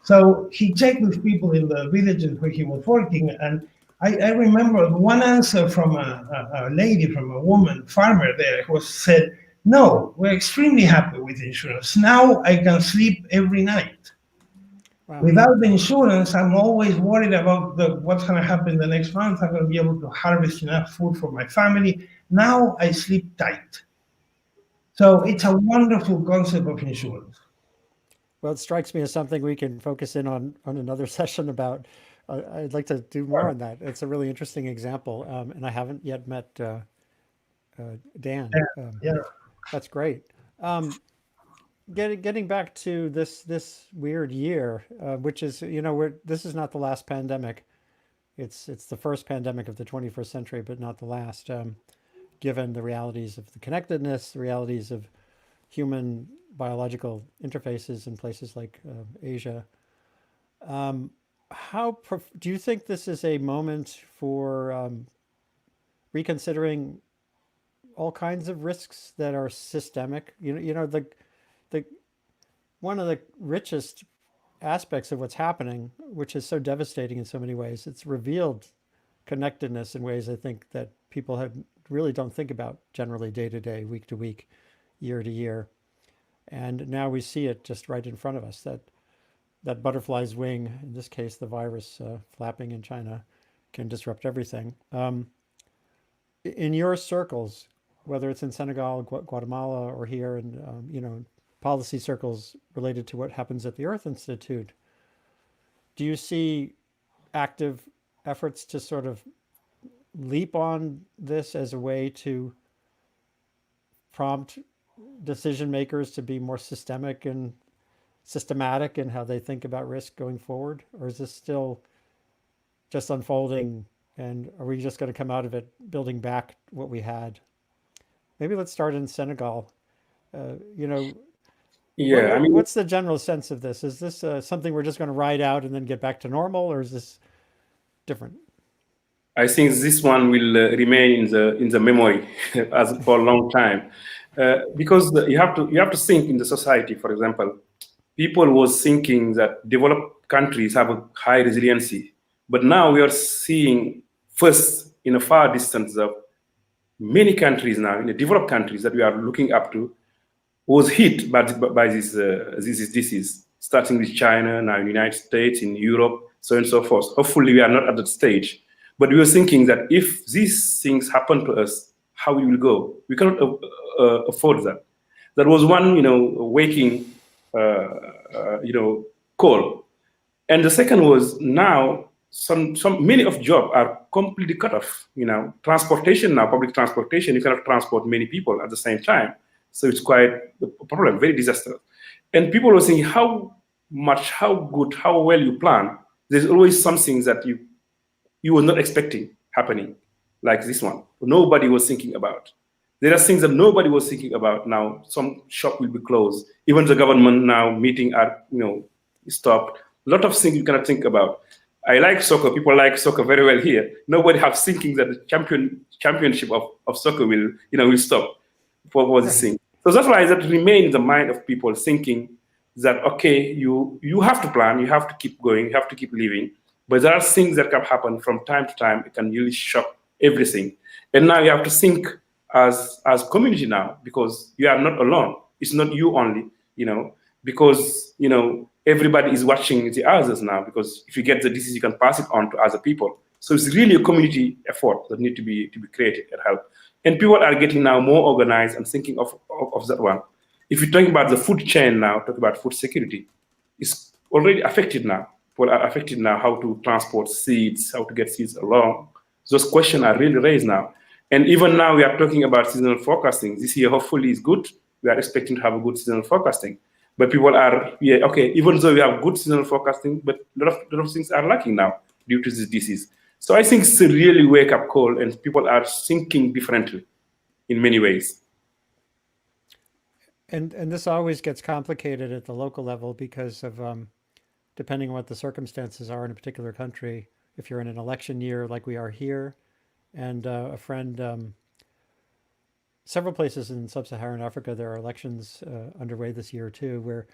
So he checked with people in the villages where he was working, and I remember one answer from a lady, from a woman farmer there, who said, "No, we're extremely happy with insurance. Now I can sleep every night. Wow. Without the insurance, I'm always worried about what's going to happen the next month. I'm going to be able to harvest enough food for my family. Now I sleep tight." So it's a wonderful concept of insurance. Well, it strikes me as something we can focus in on another session about. I'd like to do more on that. It's a really interesting example, and I haven't yet met Dan. Yeah. That's great. Getting back to this weird year, which is, this is not the last pandemic. It's the first pandemic of the 21st century, but not the last. Given the realities of the connectedness, the realities of human biological interfaces in places like Asia. Do you think this is a moment for reconsidering all kinds of risks that are systemic? The one of the richest aspects of what's happening, which is so devastating in so many ways, it's revealed connectedness in ways I think that people really don't think about generally day to day, week to week, year to year. And now we see it just right in front of us, that butterfly's wing, in this case, the virus flapping in China, can disrupt everything. In your circles, whether it's in Senegal, Guatemala, or here in, policy circles related to what happens at the Earth Institute, do you see active efforts to sort of leap on this as a way to prompt decision makers to be more systematic in how they think about risk going forward? Or is this still just unfolding, and are we just going to come out of it building back what we had? Maybe let's start in Senegal. What's the general sense of this? Is this something we're just going to ride out and then get back to normal, or is this different? I think this one will remain in the memory as for a long time, because you have to think in the society. For example, people was thinking that developed countries have a high resiliency, but now we are seeing first in a far distance of many countries now in the developed countries that we are looking up to was hit by this disease, starting with China, now in the United States, in Europe, so on and so forth. Hopefully, we are not at that stage. But we were thinking that if these things happen to us, how we will go? We cannot afford that. That was one, waking, call. And the second was now many of jobs are completely cut off. Transportation now, public transportation, you cannot transport many people at the same time. So it's quite a problem, very disastrous. And people were saying how good, how well you plan. There's always something that you were not expecting happening, like this one. Nobody was thinking about. There are things that nobody was thinking about now. Some shop will be closed. Even the government now meeting are stopped. A lot of things you cannot think about. I like soccer. People like soccer very well here. Nobody has thinking that the championship of soccer will stop for this thing. So that's why that remains in the mind of people, thinking that okay, you have to plan, you have to keep going, you have to keep living. But there are things that can happen from time to time. It can really shock everything. And now you have to think as community now, because you are not alone. It's not you only, because everybody is watching the others now. Because if you get the disease, you can pass it on to other people. So it's really a community effort that need to be created and help. And people are getting now more organized and thinking of that one. If you talk about the food chain now, talk about food security, it's already affected now. People are affected now how to transport seeds, how to get seeds along. Those questions are really raised now. And even now we are talking about seasonal forecasting. This year hopefully is good. We are expecting to have a good seasonal forecasting. But people are, even though we have good seasonal forecasting, but a lot of things are lacking now due to this disease. So I think it's a really wake-up call, and people are thinking differently in many ways. And this always gets complicated at the local level because of depending on what the circumstances are in a particular country. If you're in an election year like we are here, and a friend, several places in sub-Saharan Africa, there are elections underway this year too, where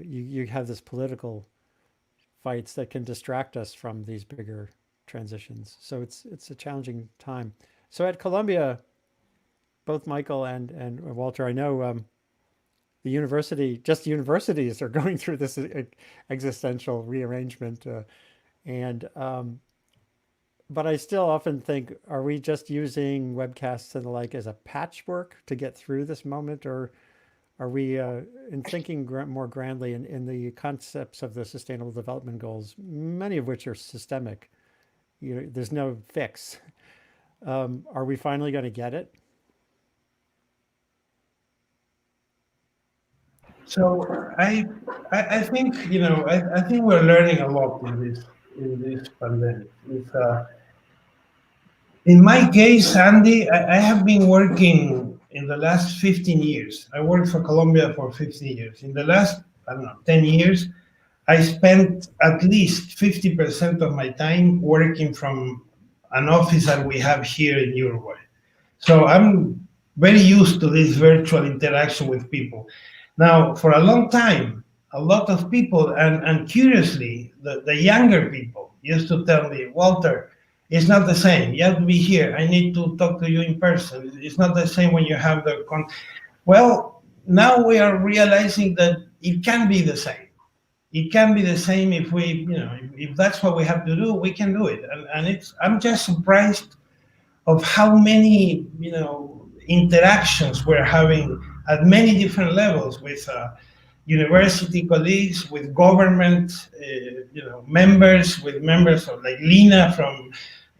you have this political fights that can distract us from these bigger transitions. So it's a challenging time. So at Columbia, both Michael and Walter, I know the universities are going through this existential rearrangement, and but I still often think, are we just using webcasts and the like as a patchwork to get through this moment, or are we in thinking more grandly in the concepts of the Sustainable Development Goals, many of which are systemic? There's no fix. Are we finally going to get it? So I think I think we're learning a lot in this pandemic. In my case, Andy, I have been working in the last 15 years. I worked for Colombia for 15 years. In the last, I don't know, 10 years, I spent at least 50% of my time working from an office that we have here in Uruguay. So I'm very used to this virtual interaction with people. Now, for a long time, a lot of people, and curiously, the younger people used to tell me, Walter, it's not the same. You have to be here. I need to talk to you in person. It's not the same when you have the Well, now we are realizing that it can be the same. It can be the same if we, if that's what we have to do, we can do it. And I'm just surprised of how many, interactions we're having at many different levels with university colleagues, with government, members, with members of like Lina from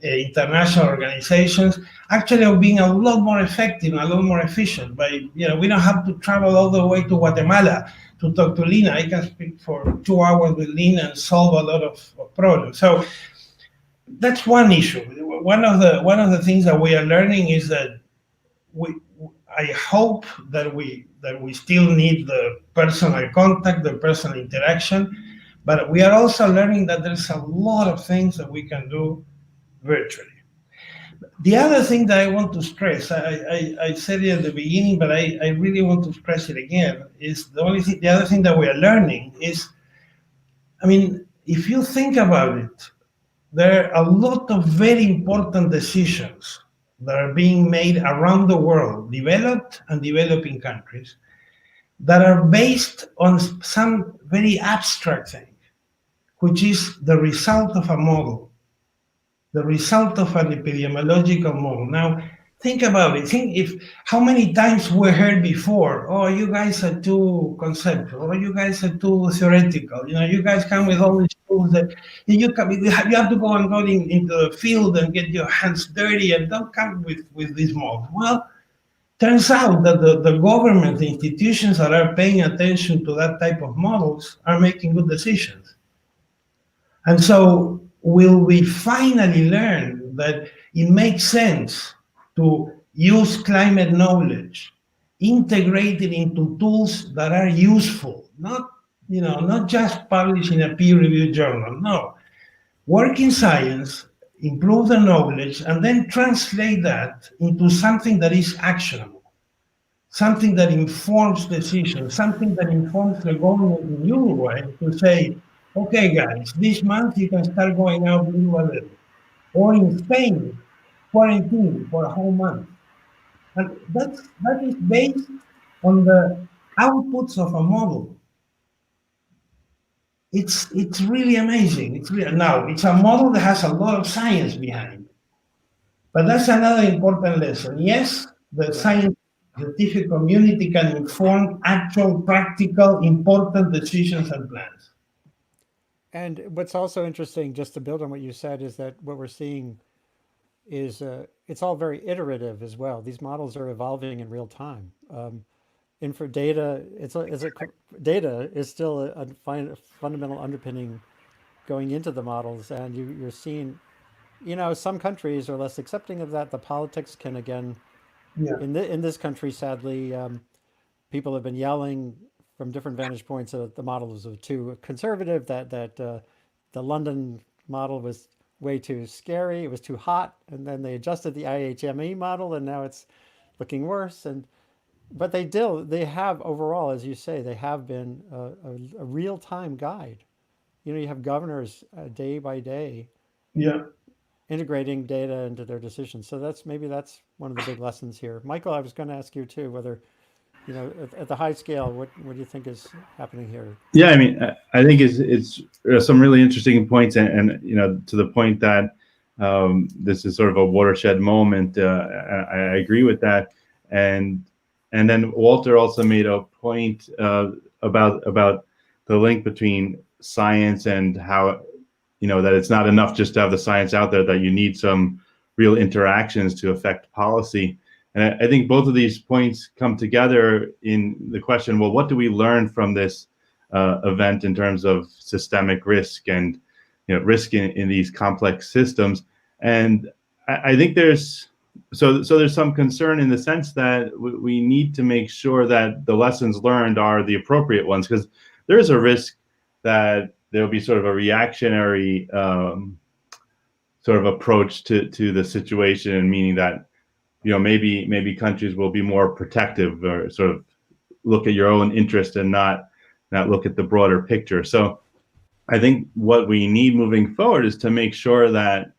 international organizations, actually are being a lot more effective and a lot more efficient. We don't have to travel all the way to Guatemala to talk to Lina. I can speak for 2 hours with Lina and solve a lot of problems. So that's one issue. One of the things that we are learning is that I hope that we still need the personal contact, the personal interaction, but we are also learning that there's a lot of things that we can do virtually. The other thing that I want to stress, I said it at the beginning, but I really want to stress it again, is the other thing that we are learning is, if you think about it, there are a lot of very important decisions that are being made around the world, developed and developing countries, that are based on some very abstract thing, which is the result of a model, the result of an epidemiological model. Now, think about it. Think how many times we heard before, oh, you guys are too conceptual, or you guys are too theoretical. You guys come with all these tools that you have to go into the field and get your hands dirty and don't come with this model. Well, turns out that the government, the institutions that are paying attention to that type of models are making good decisions. And so will we finally learn that it makes sense to use climate knowledge, integrate it into tools that are useful, not just publish in a peer-reviewed journal. No, work in science, improve the knowledge, and then translate that into something that is actionable, something that informs decisions, something that informs the government in Uruguay to say, okay, guys, this month you can start going out little by little. Or in Spain, quarantine for a whole month. And that is based on the outputs of a model. It's really amazing. Now, it's a model that has a lot of science behind. But that's another important lesson. Yes, the scientific community can inform actual, practical, important decisions and plans. And what's also interesting, just to build on what you said, is that what we're seeing is it's all very iterative as well. These models are evolving in real time. Info data, data is still a fundamental underpinning going into the models, and you're seeing, some countries are less accepting of that. The politics can again, in this country, sadly, people have been yelling from different vantage points that the model was too conservative, that the London model was way too scary, it was too hot, and then they adjusted the IHME model, and now it's looking worse. But they have overall, as you say, they have been a real-time guide you have governors day by day Yeah. integrating data into their decisions. So maybe that's one of the big lessons here. Michael, I was going to ask you too, whether, at the high scale, what do you think is happening here? Yeah, I mean, I think it's some really interesting points, and to the point that this is sort of a watershed moment. I agree with that, and then Walter also made a point about the link between science and how that it's not enough just to have the science out there, that you need some real interactions to affect policy. And I think both of these points come together in the question, well, what do we learn from this event in terms of systemic risk and risk in these complex systems? And I think there's some concern in the sense that we need to make sure that the lessons learned are the appropriate ones, because there is a risk that there'll be sort of a reactionary sort of approach to the situation, meaning that maybe countries will be more protective or sort of look at your own interest and not look at the broader picture. So I think what we need moving forward is to make sure that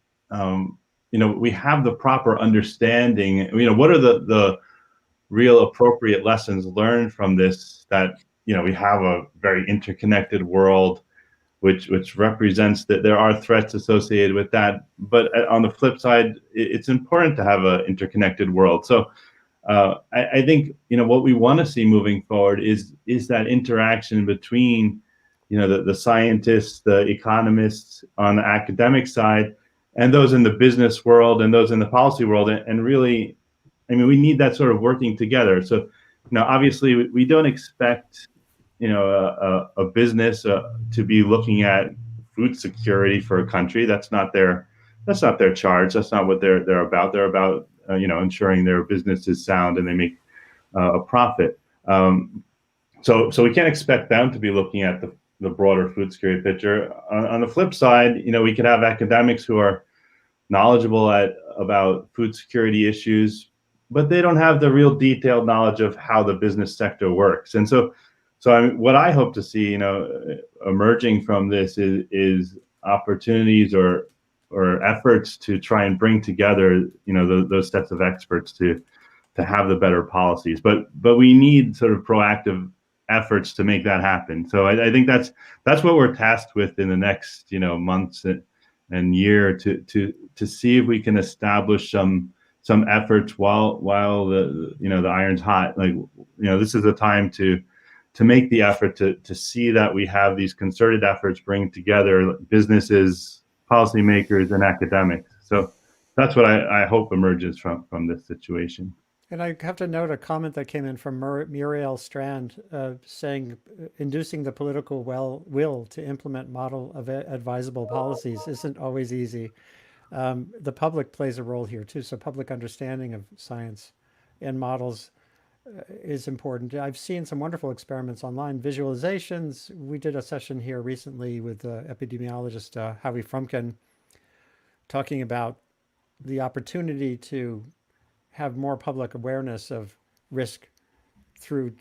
we have the proper understanding. What are the real appropriate lessons learned from this, that we have a very interconnected world, which represents that there are threats associated with that. But on the flip side, it's important to have an interconnected world. So I think what we want to see moving forward is that interaction between the scientists, the economists on the academic side, and those in the business world and those in the policy world. And really, I mean, we need that sort of working together. So obviously we don't expect a business to be looking at food security for a country. That's not their charge. That's not what they're about. They're about ensuring their business is sound and they make a profit. So we can't expect them to be looking at the broader food security picture. On the flip side, we could have academics who are knowledgeable about food security issues, but they don't have the real detailed knowledge of how the business sector works. And so what I hope to see, emerging from this is opportunities or efforts to try and bring together, those sets of experts to have the better policies. But we need sort of proactive efforts to make that happen. So I think that's what we're tasked with in the next, months and year to see if we can establish some efforts while the iron's hot. Like, this is a time to make the effort to see that we have these concerted efforts bring together businesses, policymakers, and academics. So that's what I hope emerges from this situation. And I have to note a comment that came in from Muriel Strand saying, inducing the political will to implement model of advisable policies isn't always easy. The public plays a role here too. So public understanding of science and models is important. I've seen some wonderful experiments online, visualizations. We did a session here recently with epidemiologist Howie Frumkin talking about the opportunity to have more public awareness of risk through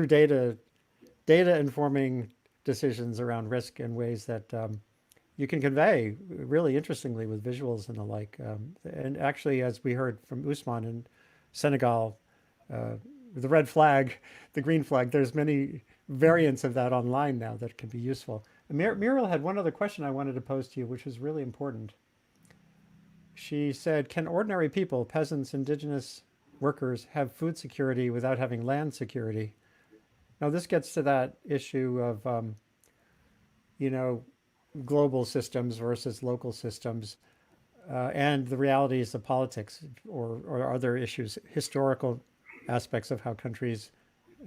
data informing decisions around risk in ways that you can convey really interestingly with visuals and the like. And actually, as we heard from Usman in Senegal, the red flag, the green flag, there's many variants of that online now that can be useful. Muriel had one other question I wanted to pose to you, which was really important. She said, can ordinary people, peasants, indigenous workers, have food security without having land security? Now, this gets to that issue of, global systems versus local systems, and the realities of politics or other issues, historical aspects of how countries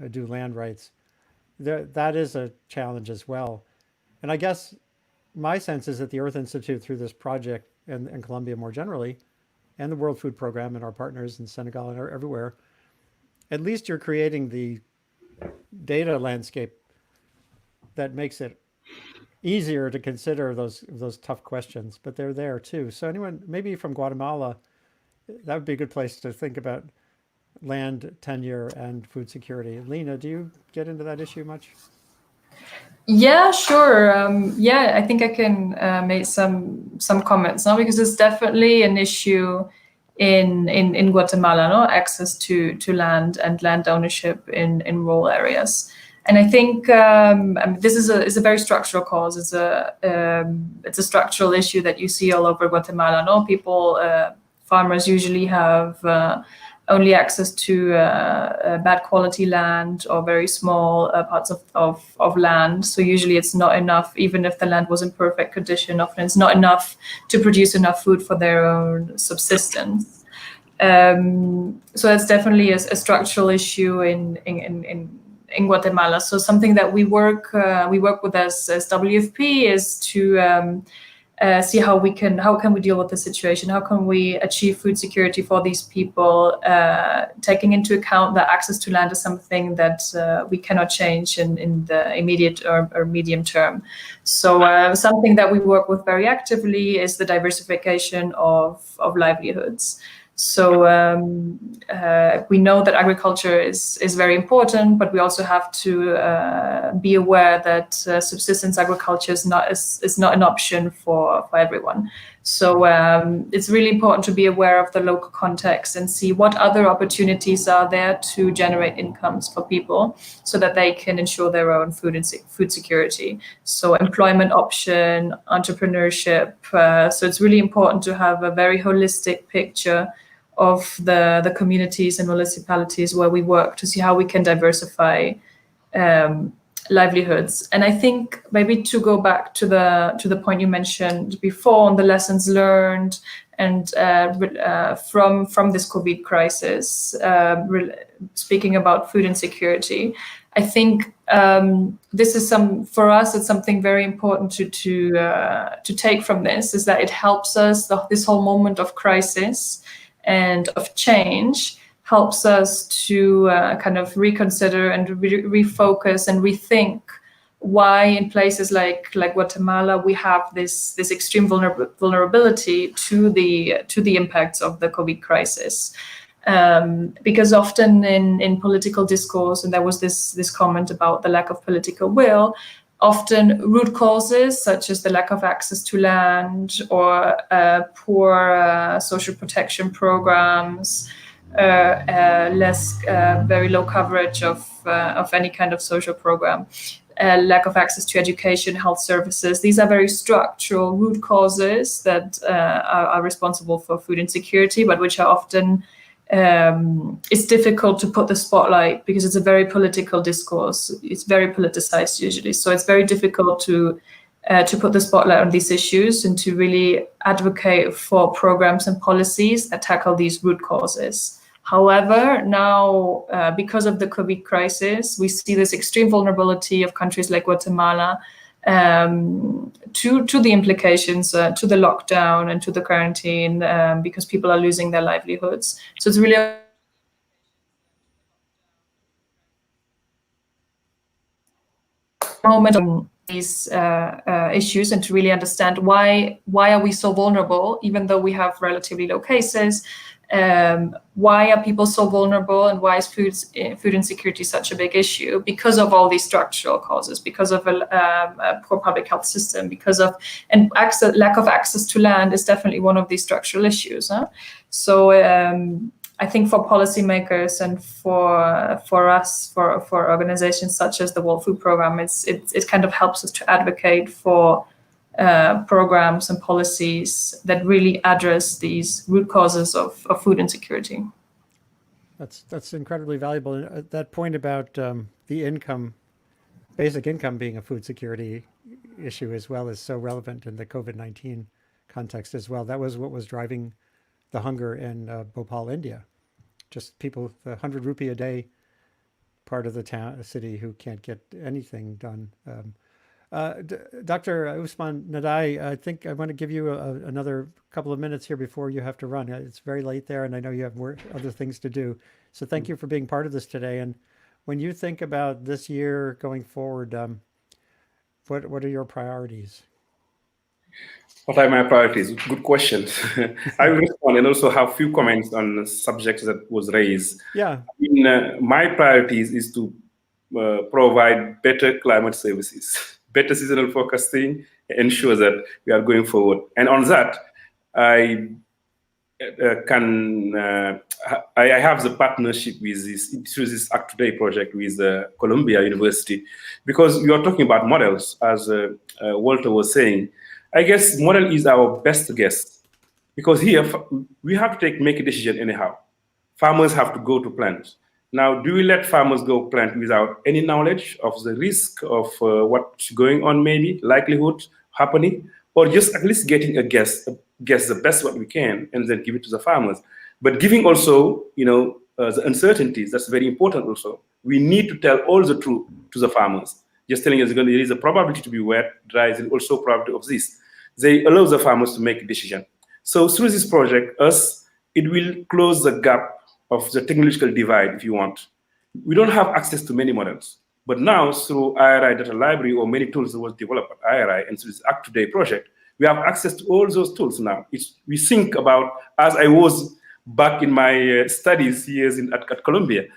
do land rights. That is a challenge as well. And I guess my sense is that the Earth Institute, through this project, and Colombia more generally, and the World Food Program and our partners in Senegal and everywhere, at least you're creating the data landscape that makes it easier to consider those tough questions, but they're there too. So anyone, maybe from Guatemala, that would be a good place to think about land tenure and food security. Lena, do you get into that issue much? Yeah, sure. Yeah, I think I can make some comments now, because it's definitely an issue in Guatemala, no, access to land and land ownership in rural areas. And I think this is a very structural cause. It's a structural issue that you see all over Guatemala. No, farmers usually have only access to bad quality land or very small parts of land. So usually it's not enough, even if the land was in perfect condition, often it's not enough to produce enough food for their own subsistence. So that's definitely a structural issue in Guatemala. So something that we work with as WFP is to see how can we deal with the situation, how can we achieve food security for these people, taking into account that access to land is something that we cannot change in the immediate or medium term. So something that we work with very actively is the diversification of livelihoods. So we know that agriculture is very important, but we also have to be aware that subsistence agriculture is not an option for everyone. So it's really important to be aware of the local context and see what other opportunities are there to generate incomes for people, so that they can ensure their own food security. So employment option, entrepreneurship. So it's really important to have a very holistic picture of the communities and municipalities where we work, to see how we can diversify livelihoods. And I think maybe to go back to the point you mentioned before on the lessons learned and from this COVID crisis, speaking about food insecurity, I think this is for us, it's something very important to take from this, is that it helps us, this whole moment of crisis and of change helps us to kind of reconsider and refocus and rethink why in places like Guatemala we have this extreme vulnerability to the impacts of the COVID crisis. Because often in political discourse, and there was this comment about the lack of political will, often root causes such as the lack of access to land or poor social protection programs, very low coverage of any kind of social program, lack of access to education, health services. These are very structural root causes that are responsible for food insecurity, but which are often it's difficult to put the spotlight, because it's a very political discourse. It's very politicized usually, so it's very difficult to put the spotlight on these issues and to really advocate for programs and policies that tackle these root causes. However, now because of the COVID crisis, we see this extreme vulnerability of countries like Guatemala to the implications, to the lockdown and to the quarantine, because people are losing their livelihoods. So it's really a moment of these issues, and to really understand why are we so vulnerable, even though we have relatively low cases. Why are people so vulnerable, and why is food insecurity such a big issue? Because of all these structural causes, because of a poor public health system, lack of access to land is definitely one of these structural issues. So I think for policymakers and for us, for organizations such as the World Food Programme, it kind of helps us to advocate for programs and policies that really address these root causes of food insecurity. That's incredibly valuable. And that point about the basic income being a food security issue as well, is so relevant in the COVID-19 context as well. That was what was driving the hunger in Bhopal, India. Just people, the 100 rupee a day part of the city who can't get anything done. Dr. Usman Nadai, I think I want to give you another couple of minutes here before you have to run. It's very late there, and I know you have other things to do. So thank you for being part of this today. And when you think about this year going forward, what are your priorities? What are my priorities? Good questions. I will respond and also have a few comments on the subjects that was raised. Yeah. My priorities is to provide better climate services, better seasonal forecasting, ensure that we are going forward. And on that, I have the partnership with this through this ACToday project with Columbia University, because we are talking about models, as Walter was saying. I guess model is our best guess, because here we have to make a decision anyhow. Farmers have to go to plant. Now, do we let farmers go plant without any knowledge of the risk of what's going on, maybe likelihood happening, or just at least getting a guess the best what we can, and then give it to the farmers? But giving also, the uncertainties, that's very important also. We need to tell all the truth to the farmers. Just telling us there is a probability to be wet, dry, and also probability of this. They allow the farmers to make a decision. So through this project, it will close the gap of the technological divide, if you want. We don't have access to many models. But now, through IRI Data Library or many tools that was developed at IRI and through this ACToday project, we have access to all those tools now. We think about, as I was back in my studies years at Columbia,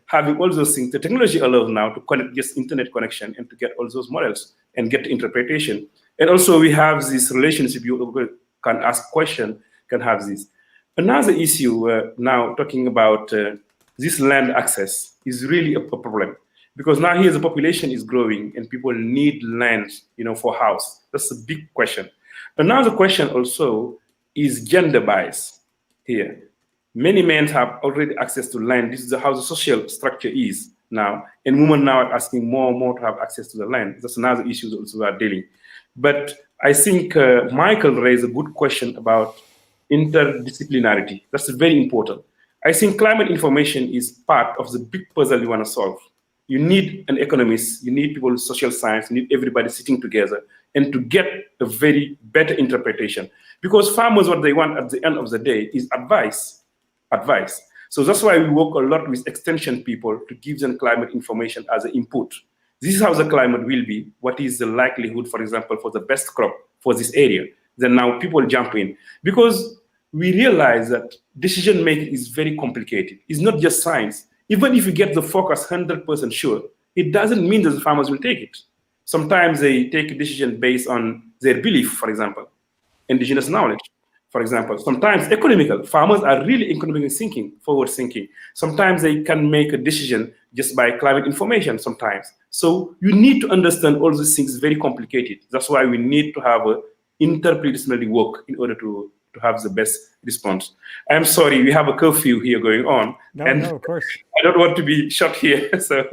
having all those things. The technology allows now to connect just internet connection and to get all those models and get interpretation. And also we have this relationship, you can ask question, can have this. Another issue now talking about this land access is really a problem, because now here the population is growing and people need land, for house. That's a big question. Another question also is gender bias here. Many men have already access to land. This is how the social structure is now, and women now are asking more and more to have access to the land. That's another issue that also we are dealing. But I think Michael raised a good question about interdisciplinarity. That's very important. I think climate information is part of the big puzzle you want to solve. You need an economist, you need people with social science, you need everybody sitting together and to get a very better interpretation. Because farmers, what they want at the end of the day is advice. So that's why we work a lot with extension people to give them climate information as an input. This is how the climate will be. What is the likelihood, for example, for the best crop for this area? Then now people jump in. Because we realize that decision making is very complicated. It's not just science. Even if you get the forecast 100% sure, it doesn't mean that the farmers will take it. Sometimes they take a decision based on their belief, for example, indigenous knowledge, for example. Sometimes economical. Farmers are really economically thinking, forward thinking. Sometimes they can make a decision just by climate information sometimes. So you need to understand all these things, very complicated. That's why we need to have a interdisciplinary work in order to have the best response. I'm sorry, we have a curfew here going on. No, of course. I don't want to be shot here, so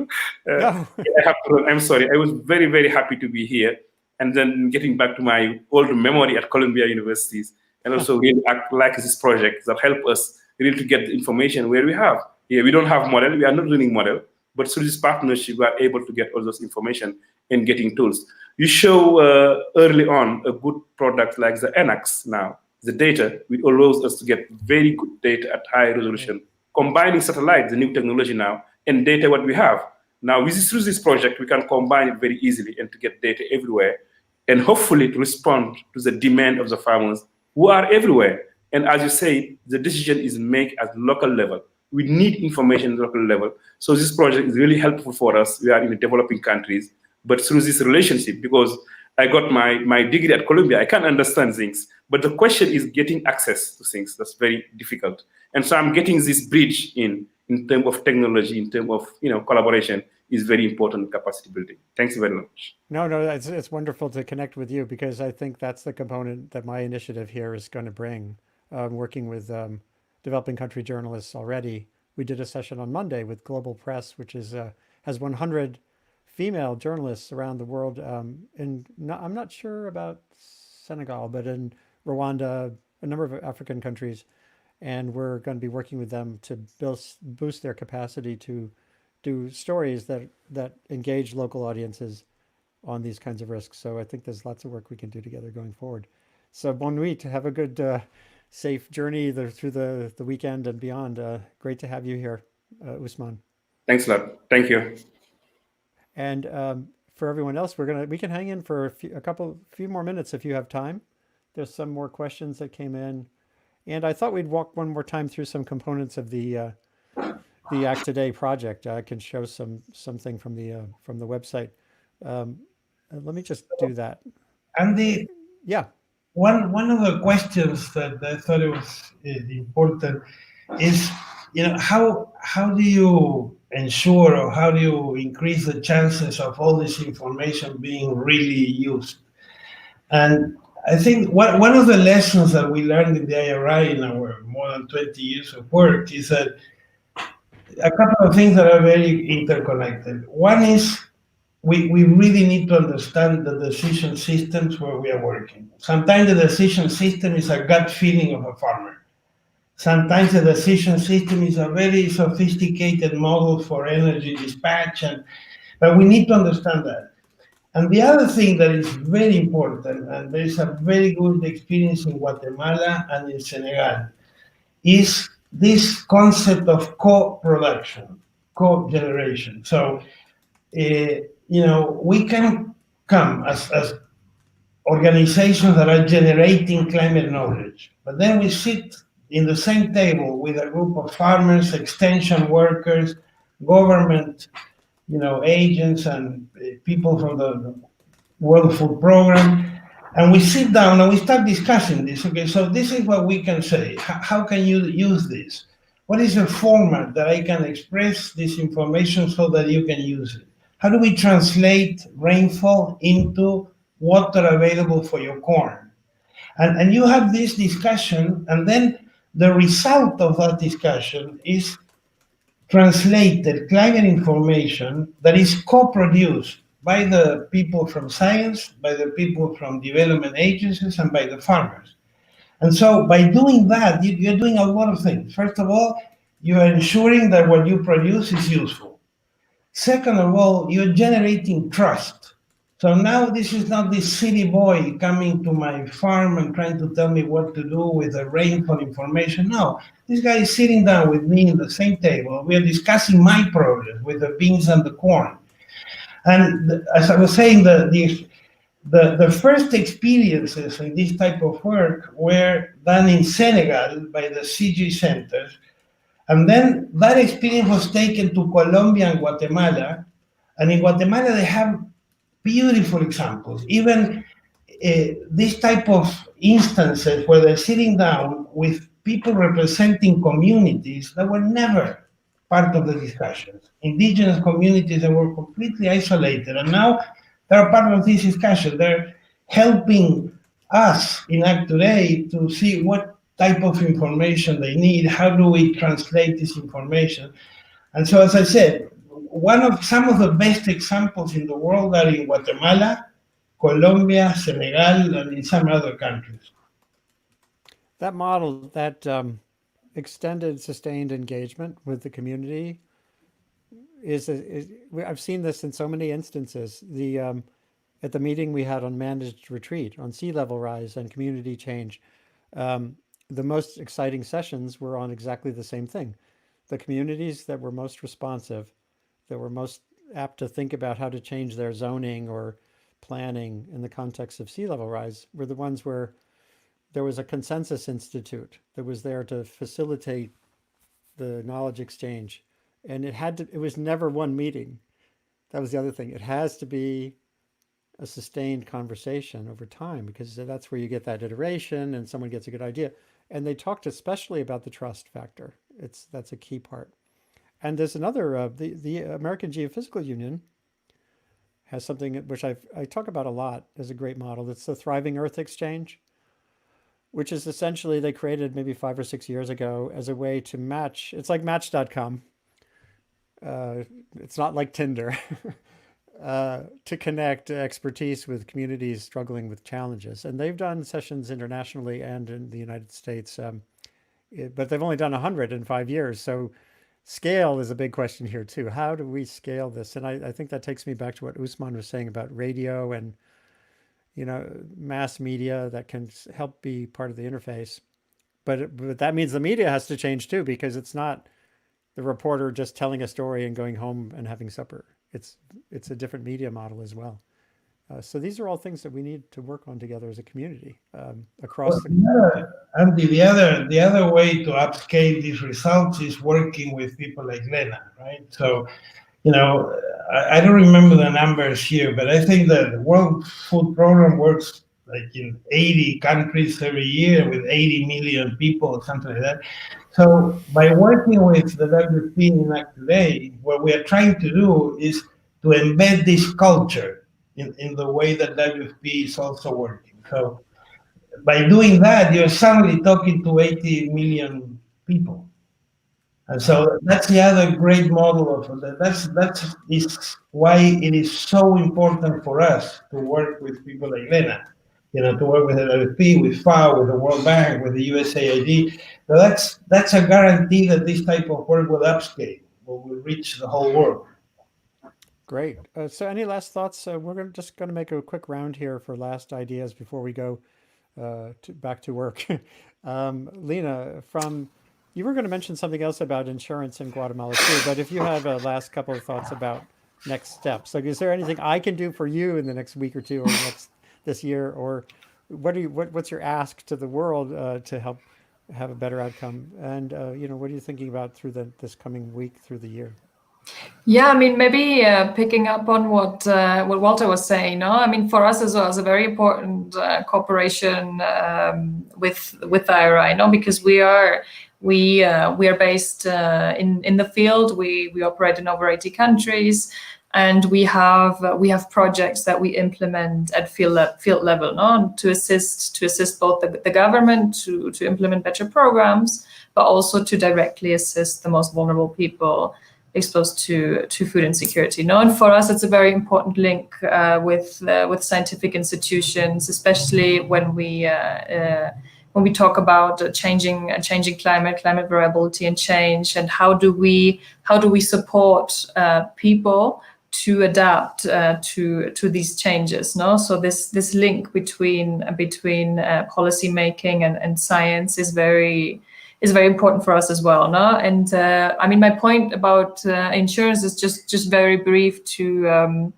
No. I have to, I'm sorry. I was very, very happy to be here, and then getting back to my old memory at Columbia Universities, and also really like this project that help us really to get the information where we have. Here we don't have model, we are not running model, but through this partnership, we are able to get all those information and getting tools. You show early on a good product like the NX now. The data, which allows us to get very good data at high resolution, combining satellite, the new technology now, and data what we have. Now, through this project, we can combine it very easily and to get data everywhere, and hopefully to respond to the demand of the farmers who are everywhere. And as you say, the decision is made at local level. We need information at local level. So this project is really helpful for us. We are in the developing countries, but through this relationship, because I got my degree at Columbia, I can understand things. But the question is getting access to things. That's very difficult. And so I'm getting this bridge in terms of technology, in terms of collaboration is very important capacity building. Thanks very much. No, it's wonderful to connect with you, because I think that's the component that my initiative here is going to bring. Working with developing country journalists already. We did a session on Monday with Global Press, which is has 100 female journalists around the world. I'm not sure about Senegal, but in Rwanda, a number of African countries, and we're going to be working with them to boost their capacity to do stories that engage local audiences on these kinds of risks. So I think there's lots of work we can do together going forward. So bonne nuit, to have a good, safe journey through the weekend and beyond. Great to have you here, Usman. Thanks a lot. Thank you. And for everyone else, we can hang in for a few more minutes if you have time. There's some more questions that came in, and I thought we'd walk one more time through some components of the the ACToday project. I can show something from the website. Let me just do that. Andy, Yeah. one of the questions that I thought it was important is, how do you ensure, or how do you increase the chances of all this information being really used? And I think one of the lessons that we learned in the IRI in our more than 20 years of work is that a couple of things that are very interconnected. One is we really need to understand the decision systems where we are working. Sometimes the decision system is a gut feeling of a farmer. Sometimes the decision system is a very sophisticated model for energy dispatch, but we need to understand that. And the other thing that is very important, and there is a very good experience in Guatemala and in Senegal, is this concept of co-production, co-generation. So, we can come as organizations that are generating climate knowledge, but then we sit in the same table with a group of farmers, extension workers, government, agents, and people from the World Food Program, and we sit down and we start discussing this. Okay, so this is what we can say. How can you use this? What is the format that I can express this information so that you can use it? How do we translate rainfall into water available for your corn? And you have this discussion, and then the result of that discussion is translated climate information that is co-produced by the people from science, by the people from development agencies, and by the farmers. And so by doing that, you're doing a lot of things. First of all, you are ensuring that what you produce is useful. Second of all, you're generating trust. So now this is not this city boy coming to my farm and trying to tell me what to do with the rainfall information. No, this guy is sitting down with me in the same table. We are discussing my problems with the beans and the corn. And as I was saying, the first experiences in this type of work were done in Senegal by the CG centers. And then that experience was taken to Colombia and Guatemala. And in Guatemala, they have beautiful examples. Even this type of instances where they're sitting down with people representing communities that were never part of the discussions. Indigenous communities that were completely isolated. And now they're part of this discussion. They're helping us in ACToday to see what type of information they need, how do we translate this information. And so, as I said, some of the best examples in the world are in Guatemala, Colombia, Senegal, and in some other countries. That model, that extended, sustained engagement with the community I've seen this in so many instances. At the meeting we had on managed retreat on sea level rise and community change, the most exciting sessions were on exactly the same thing. The communities that were most responsive, that were most apt to think about how to change their zoning or planning in the context of sea level rise were the ones where there was a consensus institute that was there to facilitate the knowledge exchange. And it was never one meeting. That was the other thing. It has to be a sustained conversation over time, because that's where you get that iteration and someone gets a good idea. And they talked especially about the trust factor. That's a key part. And there's another, the American Geophysical Union has something which I talk about a lot as a great model. It's the Thriving Earth Exchange, which is essentially they created maybe 5 or 6 years ago as a way to match. It's like Match.com. It's not like Tinder. To connect expertise with communities struggling with challenges. And they've done sessions internationally and in the United States, but they've only done 100 in 5 years. So scale is a big question here too. How do we scale this? And I think that takes me back to what Usman was saying about radio and mass media that can help be part of the interface. But that means the media has to change too, because it's not the reporter just telling a story and going home and having supper. It's a different media model as well. So these are all things that we need to work on together as a community across Andy, the other way to upscale these results is working with people like Lena, right? So, I don't remember the numbers here, but I think that the World Food Program works like in 80 countries every year with 80 million people or something like that. So by working with the WFP in ACToday, what we are trying to do is to embed this culture in the way that WFP is also working. So by doing that, you're suddenly talking to 80 million people. And so that's the other great model of that. That is why it is so important for us to work with people like Lena, to work with the WFP, with FAO, with the World Bank, with the USAID. So that's a guarantee that this type of work will upscale, will reach the whole world. Great. So any last thoughts? We're just going to make a quick round here for last ideas before we go back to work. Lena, you were going to mention something else about insurance in Guatemala too, but if you have a last couple of thoughts about next steps, like is there anything I can do for you in the next week or two or this year, or what's your ask to the world to help have a better outcome? And what are you thinking about through this coming week, through the year? Yeah, I mean, maybe picking up on what Walter was saying. No, I mean, for us as well, it's a very important cooperation with IRI. No, because we are based in the field. We operate in over 80 countries, and we have projects that we implement at field level. No, to assist both the government to implement better programs, but also to directly assist the most vulnerable people exposed to food insecurity. No, and for us, it's a very important link with scientific institutions, especially when we talk about changing climate variability and change, and how do we support people to adapt to these changes. No, so this link between policy making and science is very important for us as well. No, and I mean, my point about insurance is just very brief to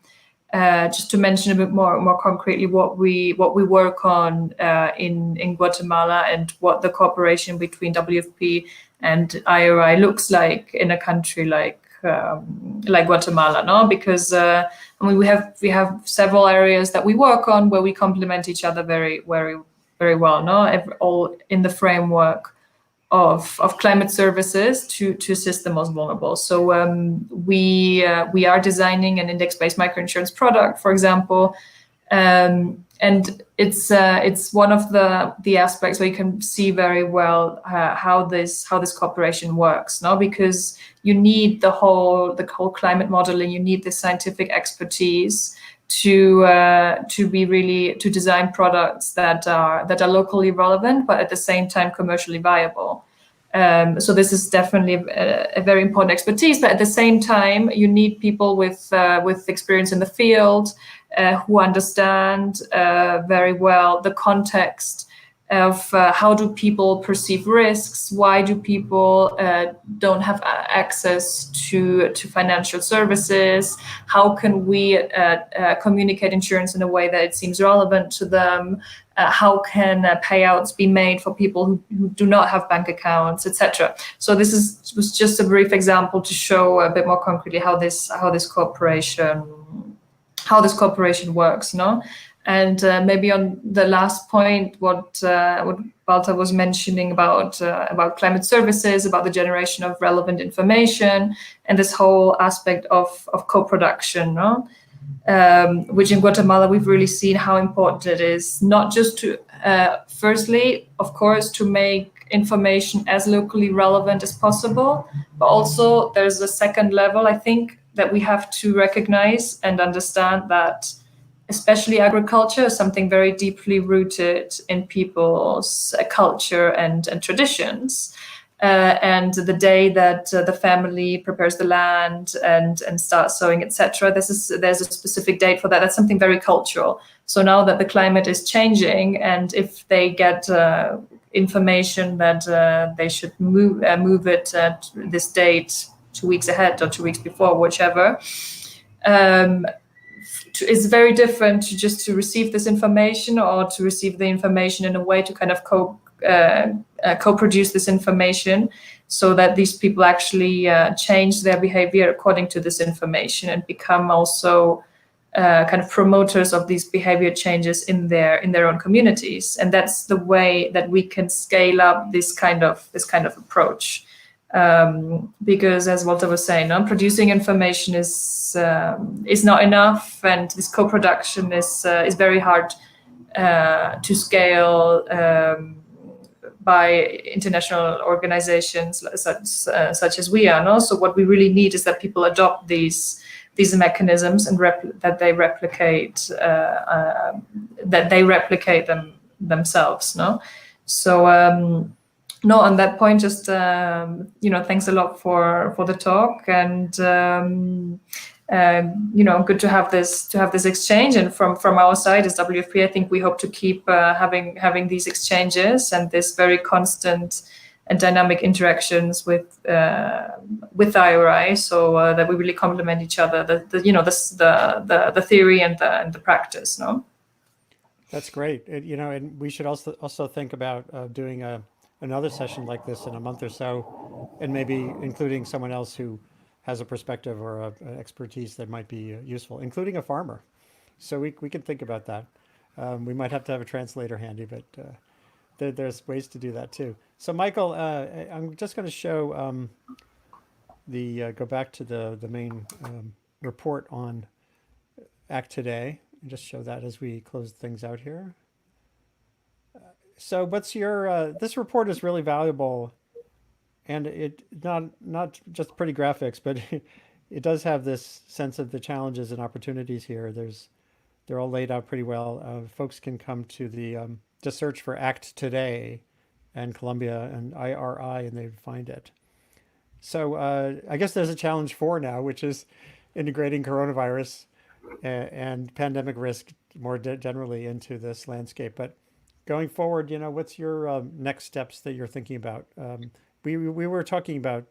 just to mention a bit more concretely what we work on in Guatemala, and what the cooperation between WFP and IRI looks like in a country like Guatemala. No, because I mean, we have several areas that we work on where we complement each other very well. No, all in the framework of climate services to assist the most vulnerable. So we are designing an index-based microinsurance product, for example, and it's one of the aspects where you can see very well how this cooperation works. No, because you need the whole climate modeling, you need the scientific expertise to design products that are locally relevant, but at the same time commercially viable. So this is definitely a very important expertise, but at the same time, you need people with experience in the field who understand very well the context of how do people perceive risks, why do people don't have access to financial services, how can we communicate insurance in a way that it seems relevant to them, how can payouts be made for people who do not have bank accounts, etc. So this was just a brief example to show a bit more concretely how this cooperation works. No. And maybe on the last point, what Walter was mentioning about climate services, about the generation of relevant information, and this whole aspect of co-production, no? Which in Guatemala we've really seen how important it is, not just to, firstly, of course, to make information as locally relevant as possible, but also there's a second level, I think, that we have to recognize and understand that especially agriculture is something very deeply rooted in people's culture and traditions. And the day that the family prepares the land and starts sowing, etc., there's a specific date for that. That's something very cultural. So now that the climate is changing, and if they get information that they should move it at this date 2 weeks ahead or 2 weeks before, whichever, it's very different to just to receive this information or to receive the information in a way to kind of co-produce this information so that these people actually change their behavior according to this information and become also kind of promoters of these behavior changes in their own communities. And that's the way that we can scale up this kind of approach. Because as Walter was saying, producing information is not enough, and this co-production is very hard to scale by international organizations such as we are. So what we really need is that people adopt these mechanisms and that they replicate them themselves. So. No, on that point, just thanks a lot for the talk, and good to have this exchange. And from our side as WFP, I think we hope to keep having these exchanges and this very constant and dynamic interactions with IRI, so that we really complement each other. The theory and the practice. No, that's great. And we should also think about doing another session like this in a month or so, and maybe including someone else who has a perspective or an expertise that might be useful, including a farmer. So we can think about that. We might have to have a translator handy, but there's ways to do that too. So Michael, I'm just going to show go back to the main report on ACToday, and just show that as we close things out here. So what's your, this report is really valuable, and it not just pretty graphics, but it does have this sense of the challenges and opportunities here. They're all laid out pretty well. Folks can come to just search for ACToday and Colombia and IRI, and they find it. So I guess there's a challenge 4 now, which is integrating coronavirus and pandemic risk more generally into this landscape. But going forward, what's your next steps that you're thinking about? We were talking about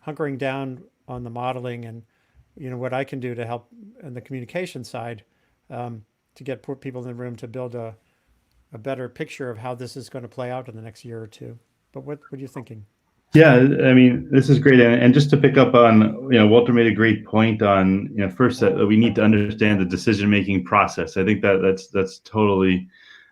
hunkering down on the modeling and, what I can do to help on the communication side to get people in the room to build a better picture of how this is going to play out in the next year or two. But what are you thinking? Yeah, I mean, this is great. And just to pick up on, Walter made a great point on, first that we need to understand the decision-making process. I think that's totally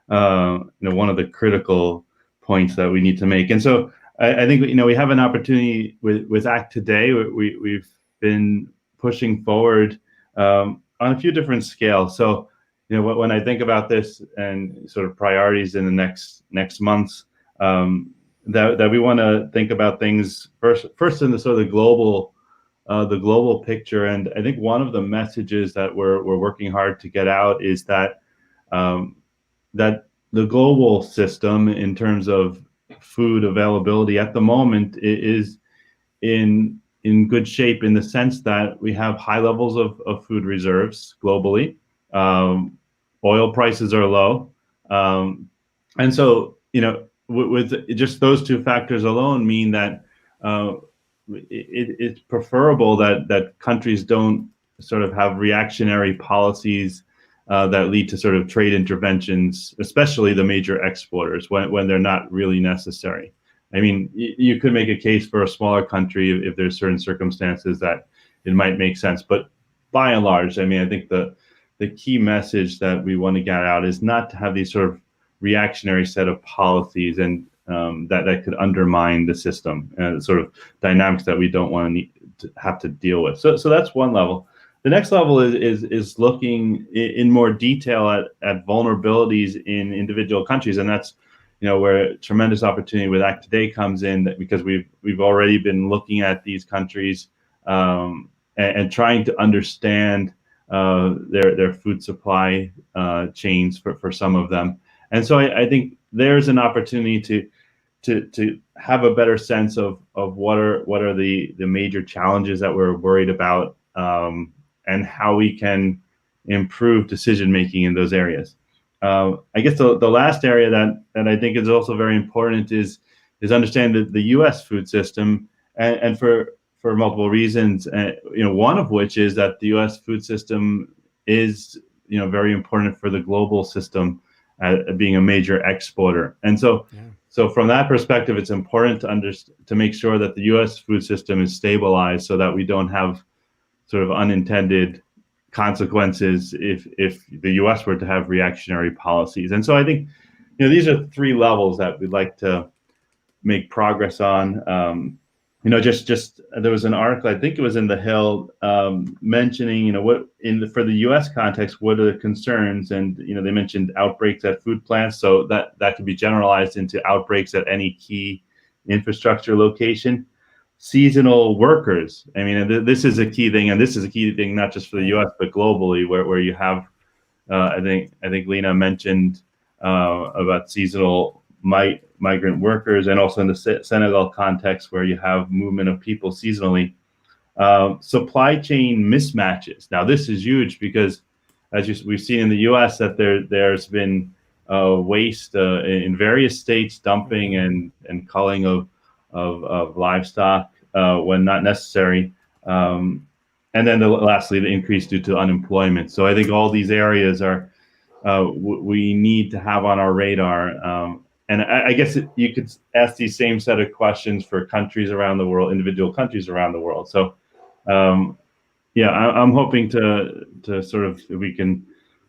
one of the critical points that we need to make. And so I think, we have an opportunity with ACToday. We've been pushing forward on a few different scales. So, when I think about this and sort of priorities in the next months, that we want to think about things first in the sort of the global picture. And I think one of the messages that we're working hard to get out is that that the global system in terms of food availability at the moment is in good shape, in the sense that we have high levels of food reserves globally. Oil prices are low. And so, with just those two factors alone mean that it's preferable that countries don't sort of have reactionary policies that lead to sort of trade interventions, especially the major exporters, when they're not really necessary. I mean, you could make a case for a smaller country if there's certain circumstances that it might make sense. But by and large, I mean, I think the key message that we want to get out is not to have these sort of reactionary set of policies and that could undermine the system and sort of dynamics that we don't want to have to deal with. So that's one level. The next level is looking in more detail at vulnerabilities in individual countries, and that's where tremendous opportunity with ACToday comes in, because we've already been looking at these countries and trying to understand their food supply chains for some of them. And so I think there's an opportunity to have a better sense of what are the major challenges that we're worried about, and how we can improve decision making in those areas. I guess the last area that I think is also very important is understand the U.S. food system, and for multiple reasons. One of which is that the U.S. food system is very important for the global system, being a major exporter. And so from that perspective, it's important to make sure that the U.S. food system is stabilized so that we don't have sort of unintended consequences if the U.S. were to have reactionary policies. And so I think these are 3 levels that we'd like to make progress on. Just there was an article, I think it was in The Hill, mentioning what for the U.S. context, what are the concerns, and they mentioned outbreaks at food plants, so that could be generalized into outbreaks at any key infrastructure location. Seasonal workers. I mean, this is a key thing, and this is a key thing not just for the U.S. but globally, where you have, I think Lena mentioned about seasonal migrant workers, and also in the Senegal context where you have movement of people seasonally. Supply chain mismatches. Now, this is huge because, as we've seen in the U.S., that there's been waste in various states, dumping and culling of livestock when not necessary. And then lastly, the increase due to unemployment. So I think all these areas are we need to have on our radar. And I guess you could ask these same set of questions for countries around the world, individual countries around the world. So I'm hoping to sort of, if we can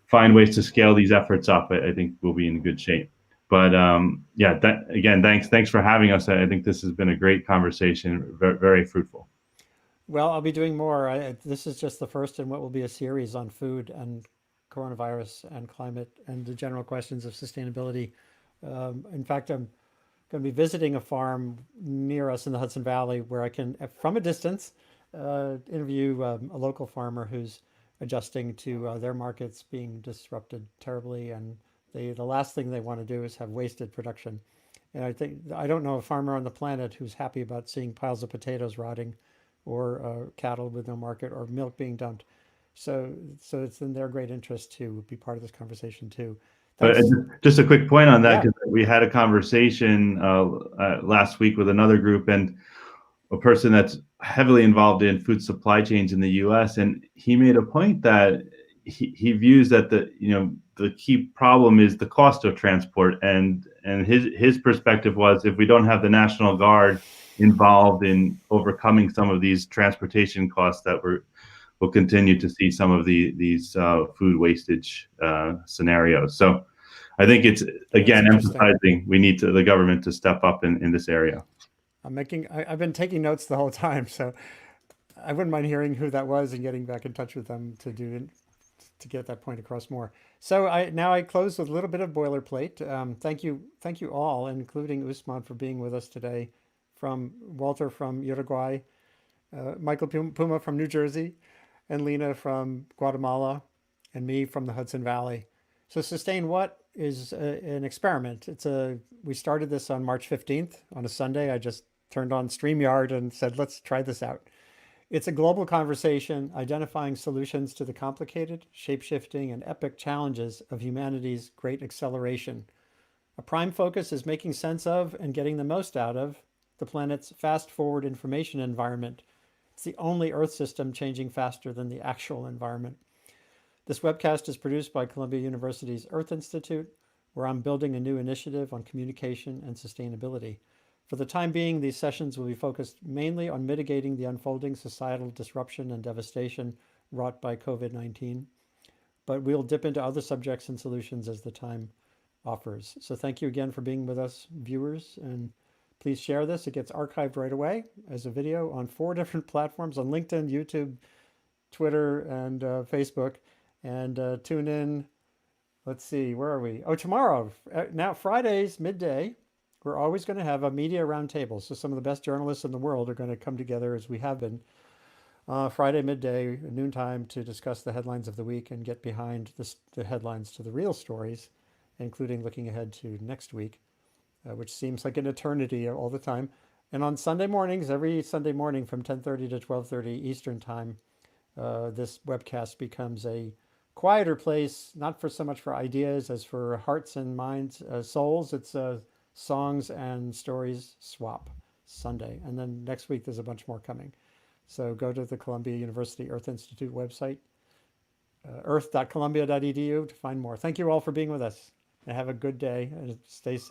find ways to scale these efforts up, I think we'll be in good shape. But again, thanks for having us. I think this has been a great conversation, very, very fruitful. Well, I'll be doing more. This is just the first in what will be a series on food and coronavirus and climate and the general questions of sustainability. In fact, I'm going to be visiting a farm near us in the Hudson Valley where I can, from a distance, interview a local farmer who's adjusting to their markets being disrupted terribly, and the last thing they want to do is have wasted production. And I don't know a farmer on the planet who's happy about seeing piles of potatoes rotting, or cattle with no market, or milk being dumped. So it's in their great interest to be part of this conversation too. But just a quick point on that, because we had a conversation last week with another group, and a person that's heavily involved in food supply chains in the U.S., and he made a point that he views that the key problem is the cost of transport, and his perspective was, if we don't have the National Guard involved in overcoming some of these transportation costs, that we'll continue to see some of these food wastage scenarios. So I think it's, again, emphasizing we need the government to step up in this area. I've been taking notes the whole time, so I wouldn't mind hearing who that was and getting back in touch with them to get that point across more. So I close with a little bit of boilerplate. Thank you all, including Usman, for being with us today. From Walter from Uruguay, Michael Puma from New Jersey, and Lena from Guatemala, and me from the Hudson Valley. So Sustain What is an experiment. We started this on March 15th on a Sunday. I just turned on StreamYard and said, let's try this out. It's a global conversation identifying solutions to the complicated, shape-shifting, and epic challenges of humanity's great acceleration. A prime focus is making sense of and getting the most out of the planet's fast-forward information environment. It's the only Earth system changing faster than the actual environment. This webcast is produced by Columbia University's Earth Institute, where I'm building a new initiative on communication and sustainability. For the time being, these sessions will be focused mainly on mitigating the unfolding societal disruption and devastation wrought by COVID-19, but we'll dip into other subjects and solutions as the time offers. So thank you again for being with us, viewers, and please share this. It gets archived right away as a video on 4 different platforms, on LinkedIn, YouTube, Twitter, and Facebook. And tune in. Let's see, where are we? Oh, tomorrow. Now, Fridays, midday, we're always going to have a media roundtable. So some of the best journalists in the world are going to come together, as we have been, Friday, midday, noontime, to discuss the headlines of the week and get behind the headlines to the real stories, including looking ahead to next week, which seems like an eternity all the time. And on Sunday mornings, every Sunday morning from 10:30 to 12:30 Eastern time, this webcast becomes a quieter place, not for so much for ideas as for hearts and minds, souls. It's songs and stories swap Sunday. And then next week, there's a bunch more coming. So go to the Columbia University Earth Institute website earth.columbia.edu to find more. Thank you all for being with us, and have a good day and stay safe.